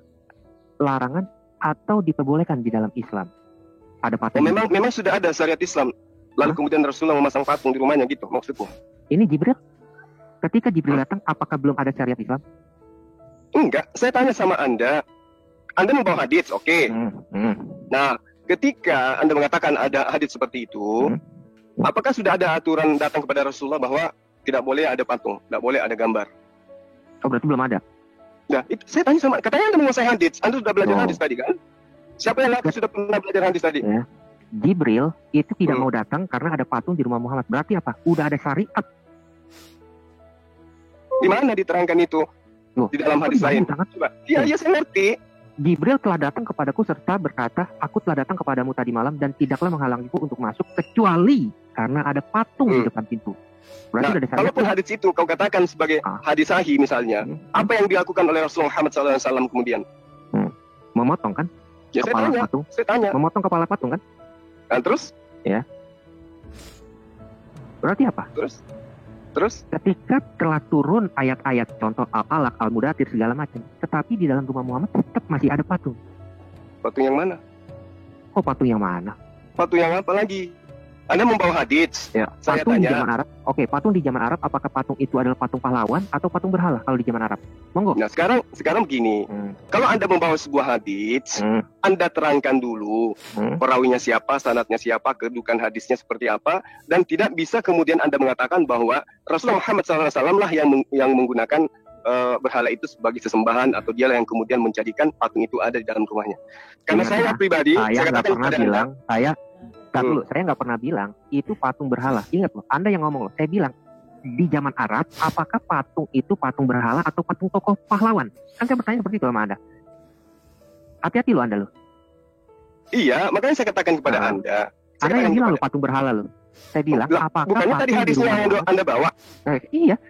larangan atau diperbolehkan di dalam Islam. Ada patung. Memang sudah ada syariat Islam. Lalu kemudian Rasulullah memasang patung di rumahnya gitu maksudku. Ini Jibril. Ketika Jibril datang, apakah belum ada syariat Islam? Enggak, saya tanya sama Anda. Anda membawa hadis, oke. Nah, ketika Anda mengatakan ada hadis seperti itu, apakah sudah ada aturan datang kepada Rasulullah bahwa tidak boleh ada patung, tidak boleh ada gambar? Oh, berarti belum ada. Nah, itu saya tanya sama, katanya Anda menguasai hadis, Anda sudah belajar Oh. hadis tadi kan? Siapa yang sudah pernah belajar hadis tadi? Ya. Jibril itu tidak mau datang karena ada patung di rumah Muhammad. Berarti apa? Udah ada syariat. Di mana diterangkan itu? Di dalam hadis lain. Coba. Iya, saya ngerti. Jibril telah datang kepadaku serta berkata, aku telah datang kepadamu tadi malam dan tidaklah menghalangiku untuk masuk kecuali karena ada patung di depan pintu. Berarti ada kalaupun hadis itu kau katakan sebagai hadis sahih misalnya, apa yang dilakukan oleh Rasulullah Muhammad SAW kemudian? Memotong kan? Ya, kepala patung. Saya tanya. Memotong kepala patung kan? Nah, terus? Ya. Berarti apa? Terus? Ketika telah turun ayat-ayat contoh Al-Alaq, Al-Mudathir segala macam, tetapi di dalam rumah Muhammad tetap masih ada patung. Patung yang mana? Oh, patung yang mana? Patung yang apa lagi? Anda membawa hadits. Ya, saya patung tanya. Di zaman Arab. Oke, patung di zaman Arab, apakah patung itu adalah patung pahlawan atau patung berhala kalau di zaman Arab? Monggo. Nah, sekarang begini. Kalau Anda membawa sebuah hadits, Anda terangkan dulu perawinya siapa, sanadnya siapa, kedudukan hadisnya seperti apa, dan tidak bisa kemudian Anda mengatakan bahwa Rasulullah Muhammad SAW lah yang menggunakan berhala itu sebagai sesembahan, atau dialah yang kemudian menjadikan patung itu ada di dalam rumahnya. Karena saya pribadi, saya katakan kepada Anda, saya nggak pernah bilang itu patung berhala. Ingat loh, Anda yang ngomong loh. Saya bilang di zaman Arab, apakah patung itu patung berhala atau patung tokoh pahlawan? Kan saya bertanya seperti itu sama Anda. Hati-hati loh Anda loh. Iya, makanya saya katakan kepada Anda. Anda yang bilang loh patung berhala loh. Saya bilang apakah bukannya tadi hadisnya yang Anda bawa? Iya.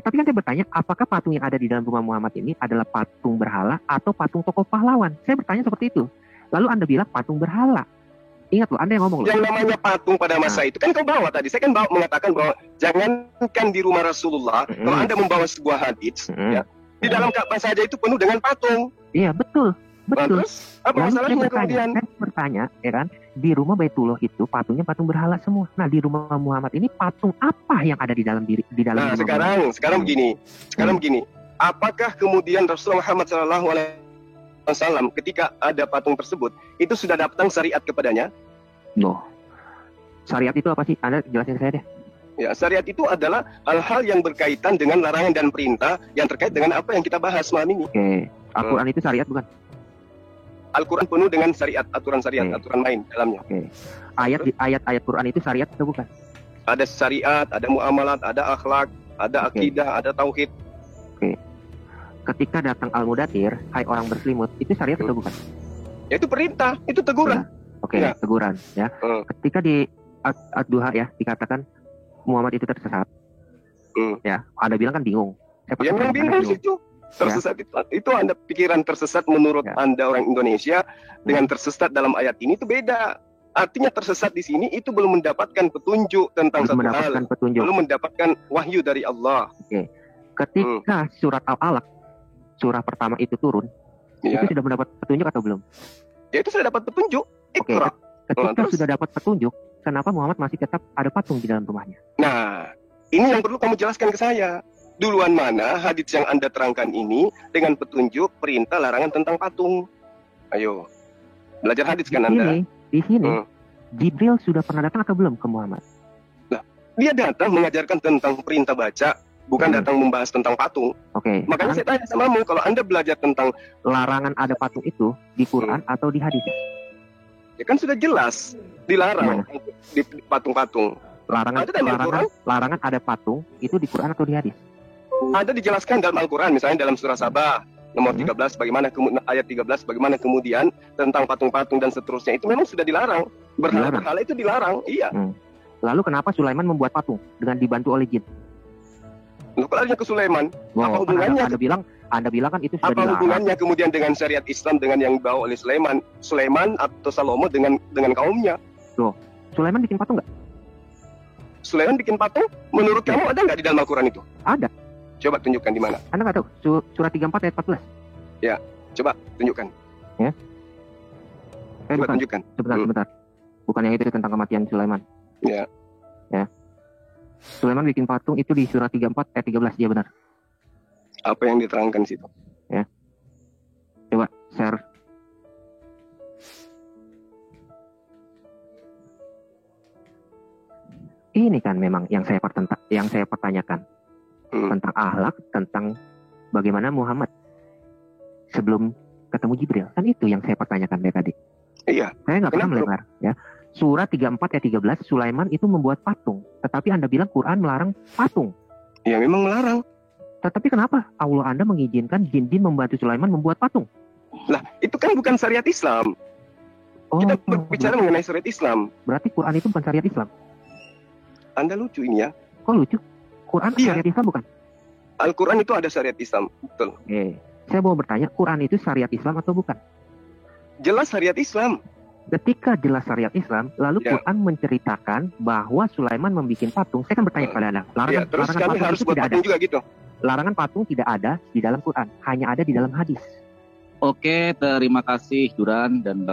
Tapi kan saya bertanya, apakah patung yang ada di dalam rumah Muhammad ini adalah patung berhala atau patung tokoh pahlawan? Saya bertanya seperti itu. Lalu Anda bilang patung berhala. Ingat loh, Anda yang ngomong loh. Yang namanya patung pada masa itu kan kau bawa tadi. Saya kan mengatakan bahwa jangankan di rumah Rasulullah, kalau Anda membawa sebuah hadits, ya, di dalam Ka'bah saja itu penuh dengan patung. Iya, betul. Nah, terus apa masalahnya kemudian? Saya bertanya, ya kan, di rumah Baitullah itu patungnya patung berhala semua. Nah, di rumah Muhammad ini patung apa yang ada di dalam Nah, sekarang begini. Apakah kemudian Rasulullah Muhammad SAW ketika ada patung tersebut itu sudah datang syariat kepadanya? Loh, syariat itu apa sih? Anda jelasin ke saya deh. Ya, syariat itu adalah hal-hal yang berkaitan dengan larangan dan perintah yang terkait dengan apa yang kita bahas malam ini. Oke, Al-Quran itu syariat bukan? Al-Quran penuh dengan syariat, aturan main dalamnya. Oke. Ayat-ayat Quran itu syariat atau bukan? Ada syariat, ada muamalat, ada akhlak, ada akidah, ada tauhid. Oke. Ketika datang Al-Mudathir, hai orang berselimut, itu syariat atau bukan? Ya, itu perintah, itu teguran. Oke, teguran ya. Ketika di Ad-Duha ya dikatakan Muhammad itu tersesat. Ya, Anda bilang kan bingung. Yang bingung situ. Tersesat itu Anda pikiran tersesat menurut Anda orang Indonesia dengan tersesat dalam ayat ini itu beda. Artinya tersesat di sini itu belum mendapatkan petunjuk tentang satu hal. Belum mendapatkan wahyu dari Allah. Oke. Ketika surat Al-Alaq, surah pertama itu turun, itu sudah mendapat petunjuk atau belum? Ya, itu sudah dapat petunjuk. Oke. Ketika sudah dapat petunjuk, kenapa Muhammad masih tetap ada patung di dalam rumahnya? Nah, ini yang perlu kamu jelaskan ke saya. Duluan mana hadits yang Anda terangkan ini dengan petunjuk perintah larangan tentang patung? Ayo, belajar hadits kan Anda? Di sini, Jibril sudah pernah datang atau belum ke Muhammad? Nah, dia datang mengajarkan tentang perintah baca, bukan datang membahas tentang patung. Oke. Makanya saya tanya samamu, kalau Anda belajar tentang larangan ada patung itu di Quran atau di hadis? Ya kan sudah jelas dilarang di patung-patung. Larangan ada patung itu di Quran atau di hadis? Ada dijelaskan dalam Al-Quran, misalnya dalam surah Sabah nomor 13 bagaimana ayat 13 bagaimana kemudian tentang patung-patung dan seterusnya itu memang sudah dilarang. Berhala itu dilarang. Iya. Lalu kenapa Sulaiman membuat patung dengan dibantu oleh jin? Kalau ke Sulaiman, apa hubungannya? Anda bilang kan itu sudah dilarang. Apa hubungannya kemudian dengan syariat Islam dengan yang dibawa oleh Sulaiman atau Salomo dengan kaumnya? Loh, Sulaiman bikin patung nggak? Sulaiman bikin patung? Menurut kamu ada nggak di dalam Al-Quran itu? Ada. Coba tunjukkan di mana? Anda nggak tahu? Surat 34 ayat 14. Ya, coba tunjukkan. Ya. Coba tunjukkan. Sebentar. Bukan yang itu tentang kematian Sulaiman. Ya. Sulaiman bikin patung itu di surat 34 ayat 13, ya benar. Apa yang diterangkan situ? Ya. Coba share. Ini kan memang yang saya pertanyakan. Tentang akhlak, tentang bagaimana Muhammad sebelum ketemu Jibril. Kan itu yang saya pertanyakan dari tadi. Iya. Saya nggak pernah melempar, ya. Surah 34 ayat 13, Sulaiman itu membuat patung. Tetapi Anda bilang Quran melarang patung. Ya memang melarang. Tetapi kenapa Allah Anda mengizinkan jin-jin membantu Sulaiman membuat patung? Lah, itu kan bukan syariat Islam. Kita berbicara mengenai syariat Islam. Berarti Quran itu bukan syariat Islam. Anda lucu ini ya. Kok lucu? Quran Iya. syariat Islam bukan? Al-Quran itu ada syariat Islam. Betul. Saya mau bertanya, Quran itu syariat Islam atau bukan? Jelas syariat Islam. Ketika jelas syariat Islam, lalu Ya. Quran menceritakan bahwa Sulaiman membuat patung. Saya kan bertanya kepada Anda, Ya, terus kami patung harus itu buat tidak ada. patung juga gitu. Larangan patung tidak ada di dalam Quran, hanya ada di dalam hadis. Oke, terima kasih Duran dan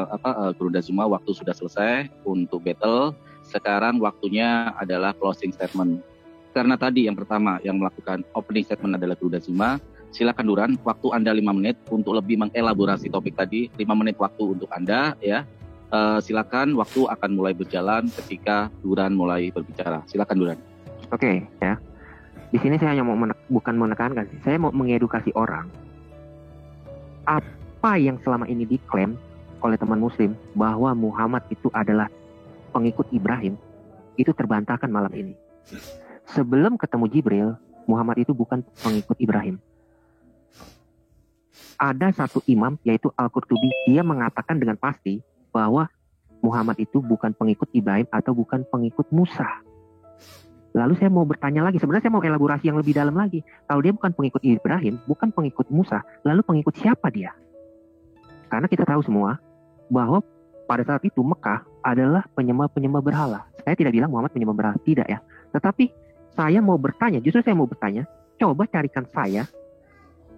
Guru Dazuma. Waktu sudah selesai untuk battle. Sekarang waktunya adalah closing statement. Karena tadi yang pertama yang melakukan opening statement adalah Guru Dazuma. Silakan Duran, waktu Anda 5 menit untuk lebih mengelaborasi topik tadi. 5 menit waktu untuk Anda ya. Silakan, waktu akan mulai berjalan ketika Duran mulai berbicara. Silakan Duran. Oke, ya. Di sini saya hanya mau bukan menekankan, saya mau mengedukasi orang. Apa yang selama ini diklaim oleh teman Muslim bahwa Muhammad itu adalah pengikut Ibrahim, itu terbantahkan malam ini. Sebelum ketemu Jibril, Muhammad itu bukan pengikut Ibrahim. Ada satu imam, yaitu Al-Qurtubi, dia mengatakan dengan pasti bahwa Muhammad itu bukan pengikut Ibrahim atau bukan pengikut Musa. Lalu saya mau bertanya lagi, sebenarnya saya mau elaborasi yang lebih dalam lagi. Kalau dia bukan pengikut Ibrahim, bukan pengikut Musa, lalu pengikut siapa dia? Karena kita tahu semua bahwa pada saat itu Mekah adalah penyembah-penyembah berhala. Saya tidak bilang Muhammad penyembah berhala, tidak ya. Tetapi saya mau bertanya, justru saya mau bertanya, coba carikan saya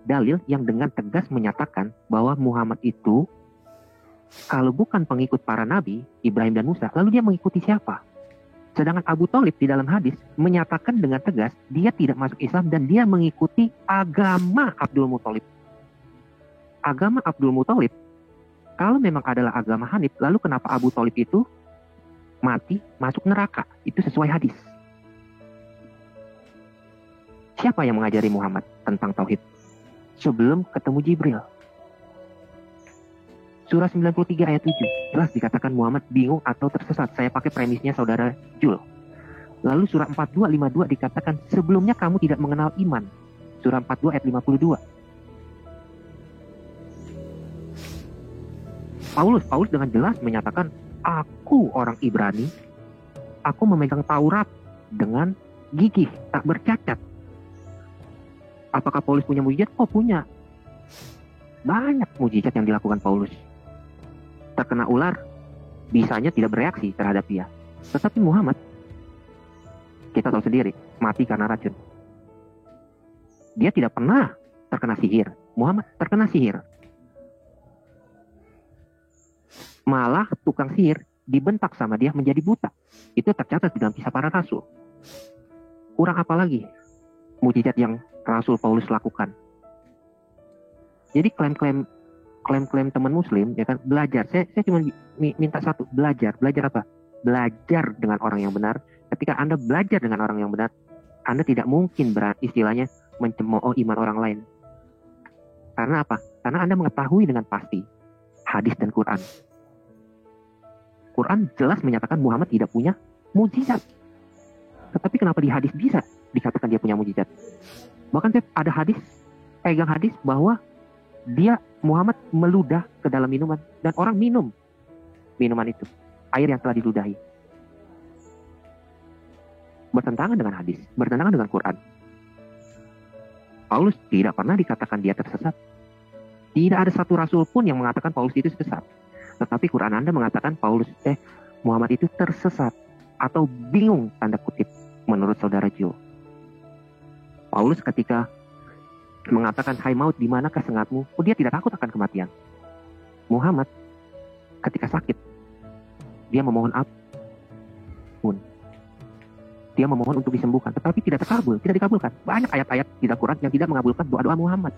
dalil yang dengan tegas menyatakan bahwa Muhammad itu kalau bukan pengikut para nabi, Ibrahim dan Musa, lalu dia mengikuti siapa? Sedangkan Abu Thalib di dalam hadis menyatakan dengan tegas, dia tidak masuk Islam dan dia mengikuti agama Abdul Muthalib. Agama Abdul Muthalib, kalau memang adalah agama Hanif, lalu kenapa Abu Thalib itu mati masuk neraka? Itu sesuai hadis. Siapa yang mengajari Muhammad tentang Tauhid? Sebelum ketemu Jibril. Surah 93 ayat 7, jelas dikatakan Muhammad bingung atau tersesat. Saya pakai premisnya saudara Jul. Lalu surah 42, 52 dikatakan sebelumnya kamu tidak mengenal iman. Surah 42 ayat 52. Paulus dengan jelas menyatakan, aku orang Ibrani, aku memegang Taurat dengan gigih, tak bercacat. Apakah Paulus punya mujizat? Oh punya. Banyak mujizat yang dilakukan Paulus. Terkena ular, bisanya tidak bereaksi terhadap dia. Tetapi Muhammad, kita tahu sendiri, mati karena racun. Dia tidak pernah terkena sihir. Muhammad terkena sihir. Malah tukang sihir dibentak sama dia menjadi buta. Itu tercatat di dalam kisah para rasul. Kurang apa lagi mujizat yang Rasul Paulus lakukan? Jadi klaim-klaim teman Muslim, ya kan, belajar. Saya cuma minta satu, belajar apa? Belajar dengan orang yang benar. Ketika Anda belajar dengan orang yang benar, Anda tidak mungkin istilahnya mencemooh iman orang lain. Karena apa? Karena Anda mengetahui dengan pasti hadis dan Quran. Quran jelas menyatakan Muhammad tidak punya mujizat. Tetapi kenapa di hadis bisa dikatakan dia punya mujizat? Bahkan saya ada hadis, pegang hadis bahwa dia Muhammad meludah ke dalam minuman dan orang minum minuman itu, air yang telah diludahi. Bertentangan dengan hadis, bertentangan dengan Quran. Paulus tidak pernah dikatakan dia tersesat. Tidak ada satu rasul pun yang mengatakan Paulus itu sesat. Tetapi Quran Anda mengatakan Muhammad itu tersesat atau bingung tanda kutip menurut saudara Jo. Paulus ketika mengatakan, hai maut, di manakah sengatmu? Oh, dia tidak takut akan kematian. Muhammad ketika sakit, dia memohon ampun. Dia memohon untuk disembuhkan, tetapi tidak dikabulkan. Banyak ayat-ayat di Al-Quran yang tidak mengabulkan doa-doa Muhammad.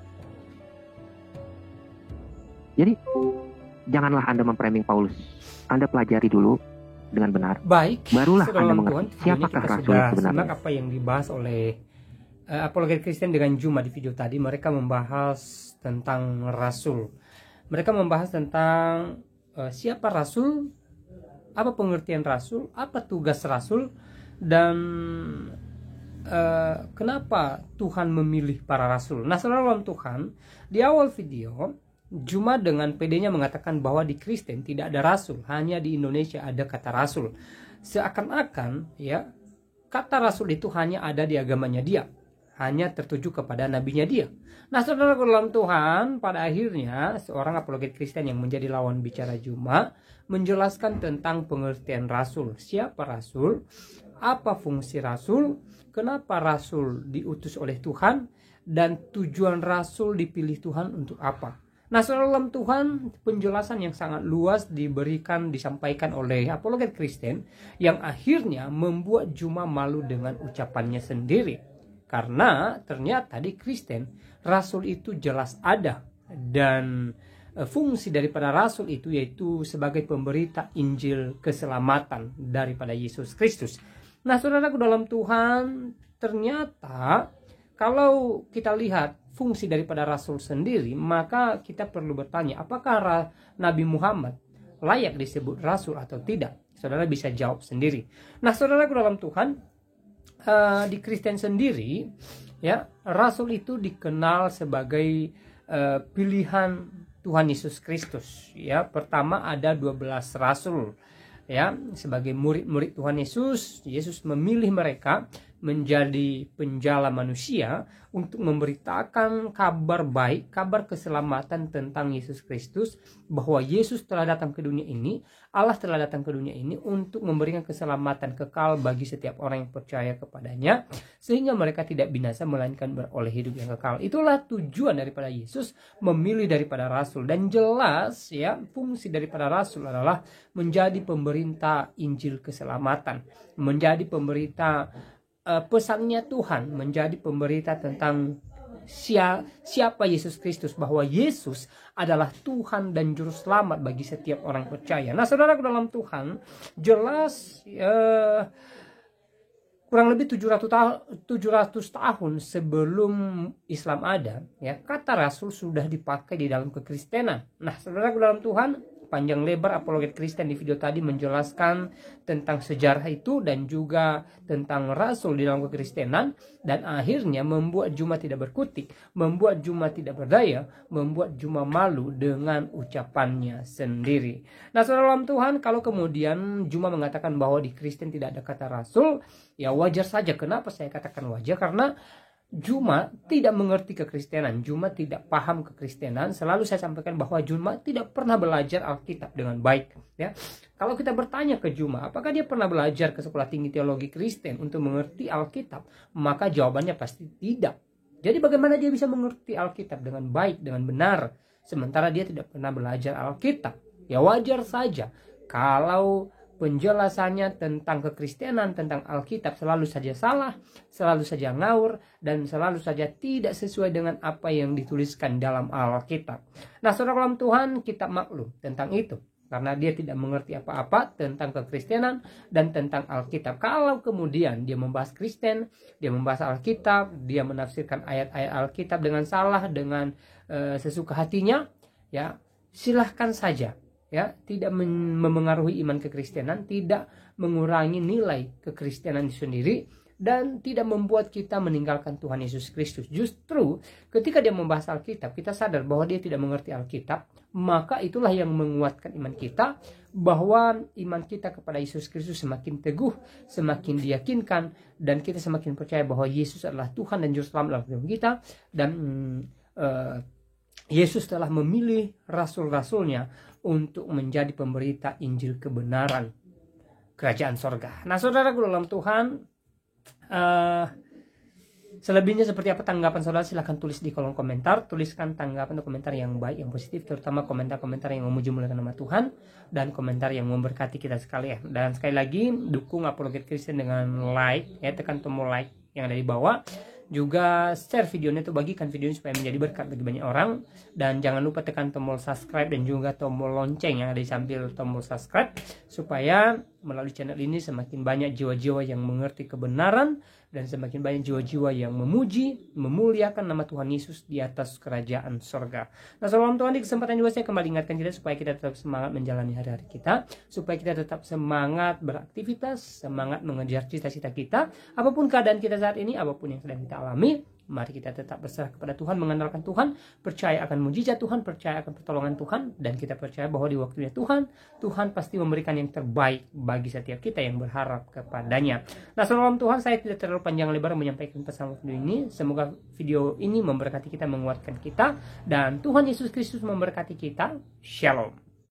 Jadi, janganlah Anda memframing Paulus. Anda pelajari dulu dengan benar. Baik. Barulah Saudara Anda Tuhan, mengerti siapakah rasul sudah sebenarnya. simak apa yang dibahas oleh apologet Kristen dengan Juma di video tadi. Mereka membahas tentang rasul. Mereka membahas tentang siapa rasul apa pengertian rasul, apa tugas rasul, dan kenapa Tuhan memilih para rasul. Nah, saudara dalam Tuhan, di awal video Juma dengan pedenya mengatakan bahwa di Kristen tidak ada rasul, hanya di Indonesia ada kata rasul. Seakan-akan ya, kata rasul itu hanya ada di agamanya dia, hanya tertuju kepada nabinya dia. Nah, saudara dalam Tuhan, pada akhirnya seorang apologet Kristen yang menjadi lawan bicara Juma menjelaskan tentang pengertian rasul. Siapa rasul? Apa fungsi rasul? Kenapa rasul diutus oleh Tuhan? Dan tujuan rasul dipilih Tuhan untuk apa? Nah, saudara dalam Tuhan, penjelasan yang sangat luas disampaikan oleh apologet Kristen yang akhirnya membuat Juma malu dengan ucapannya sendiri. Karena ternyata di Kristen, rasul itu jelas ada. Dan fungsi daripada rasul itu yaitu sebagai pemberita Injil keselamatan daripada Yesus Kristus. Nah, saudaraku dalam Tuhan, ternyata kalau kita lihat fungsi daripada rasul sendiri, maka kita perlu bertanya, apakah Nabi Muhammad layak disebut rasul atau tidak? Saudara bisa jawab sendiri. Nah, saudaraku dalam Tuhan, di Kristen sendiri, ya, rasul itu dikenal sebagai pilihan Tuhan Yesus Kristus. Ya, pertama ada 12 rasul. Ya, sebagai murid-murid Tuhan Yesus, Yesus memilih mereka menjadi penjala manusia untuk memberitakan kabar baik, kabar keselamatan tentang Yesus Kristus, bahwa Yesus telah datang ke dunia ini, Allah telah datang ke dunia ini untuk memberikan keselamatan kekal bagi setiap orang yang percaya kepadanya, sehingga mereka tidak binasa melainkan beroleh hidup yang kekal. Itulah tujuan daripada Yesus memilih daripada rasul, dan jelas ya, fungsi daripada rasul adalah menjadi pemberita Injil keselamatan, menjadi pemberita pesannya Tuhan, menjadi pemberita tentang siapa Yesus Kristus, bahwa Yesus adalah Tuhan dan Juru Selamat bagi setiap orang percaya. Nah, saudaraku dalam Tuhan, jelas kurang lebih 700 tahun sebelum Islam ada, ya, kata rasul sudah dipakai di dalam kekristenan. Nah, saudaraku dalam Tuhan, panjang lebar apologet Kristen di video tadi menjelaskan tentang sejarah itu dan juga tentang rasul di dalam kekristenan, dan akhirnya membuat Juma tidak berkutik, membuat Juma tidak berdaya, membuat Juma malu dengan ucapannya sendiri. Nah, saudara dalam Tuhan, kalau kemudian Juma mengatakan bahwa di Kristen tidak ada kata rasul, ya wajar saja. Kenapa saya katakan wajar? Karena Juma tidak mengerti kekristenan, Juma tidak paham kekristenan. Selalu saya sampaikan bahwa Juma tidak pernah belajar Alkitab dengan baik. Ya, kalau kita bertanya ke Juma, apakah dia pernah belajar ke sekolah tinggi teologi Kristen untuk mengerti Alkitab? Maka jawabannya pasti tidak. Jadi bagaimana dia bisa mengerti Alkitab dengan baik, dengan benar, sementara dia tidak pernah belajar Alkitab? Ya wajar saja kalau penjelasannya tentang kekristenan, tentang Alkitab selalu saja salah, selalu saja ngawur, dan selalu saja tidak sesuai dengan apa yang dituliskan dalam Alkitab. Nah, saudara dalam Tuhan, kita maklum tentang itu, karena dia tidak mengerti apa-apa tentang kekristenan dan tentang Alkitab. Kalau kemudian dia membahas Kristen, dia membahas Alkitab, dia menafsirkan ayat-ayat Alkitab dengan salah, dengan sesuka hatinya, ya silahkan saja. Ya, tidak memengaruhi iman kekristenan, tidak mengurangi nilai kekristenan itu sendiri, dan tidak membuat kita meninggalkan Tuhan Yesus Kristus. Justru ketika dia membahas Alkitab, kita sadar bahwa dia tidak mengerti Alkitab, maka itulah yang menguatkan iman kita, bahwa iman kita kepada Yesus Kristus semakin teguh, semakin diyakinkan, dan kita semakin percaya bahwa Yesus adalah Tuhan dan Juru Selamat dalam hidup kita, dan Yesus telah memilih rasul-rasulnya untuk menjadi pemberita Injil kebenaran kerajaan sorga. Nah, saudaraku dalam Tuhan, selebihnya seperti apa tanggapan saudara, silahkan tulis di kolom komentar. Tuliskan tanggapan atau komentar yang baik, yang positif, terutama komentar-komentar yang memuji muliakan nama Tuhan, dan komentar yang memberkati kita sekalian. Dan sekali lagi, dukung apologet Kristen dengan like, ya, tekan tombol like yang ada di bawah. Juga share videonya, itu bagikan videonya supaya menjadi berkat bagi banyak orang. Dan jangan lupa tekan tombol subscribe dan juga tombol lonceng yang ada di samping tombol subscribe, supaya melalui channel ini semakin banyak jiwa-jiwa yang mengerti kebenaran dan semakin banyak jiwa-jiwa yang memuji, memuliakan nama Tuhan Yesus di atas kerajaan sorga. Nah, salam Tuhan, di kesempatan juga saya kembali ingatkan kita supaya kita tetap semangat menjalani hari-hari kita, supaya kita tetap semangat beraktivitas, semangat mengejar cita-cita kita, apapun keadaan kita saat ini, apapun yang sedang kita alami. Mari kita tetap berserah kepada Tuhan, mengandalkan Tuhan, percaya akan mujizat Tuhan, percaya akan pertolongan Tuhan, dan kita percaya bahwa di waktunya Tuhan pasti memberikan yang terbaik bagi setiap kita yang berharap kepadanya. Nah, salam Tuhan, saya tidak terlalu panjang lebar menyampaikan pesan video ini. Semoga video ini memberkati kita, menguatkan kita, dan Tuhan Yesus Kristus memberkati kita. Shalom.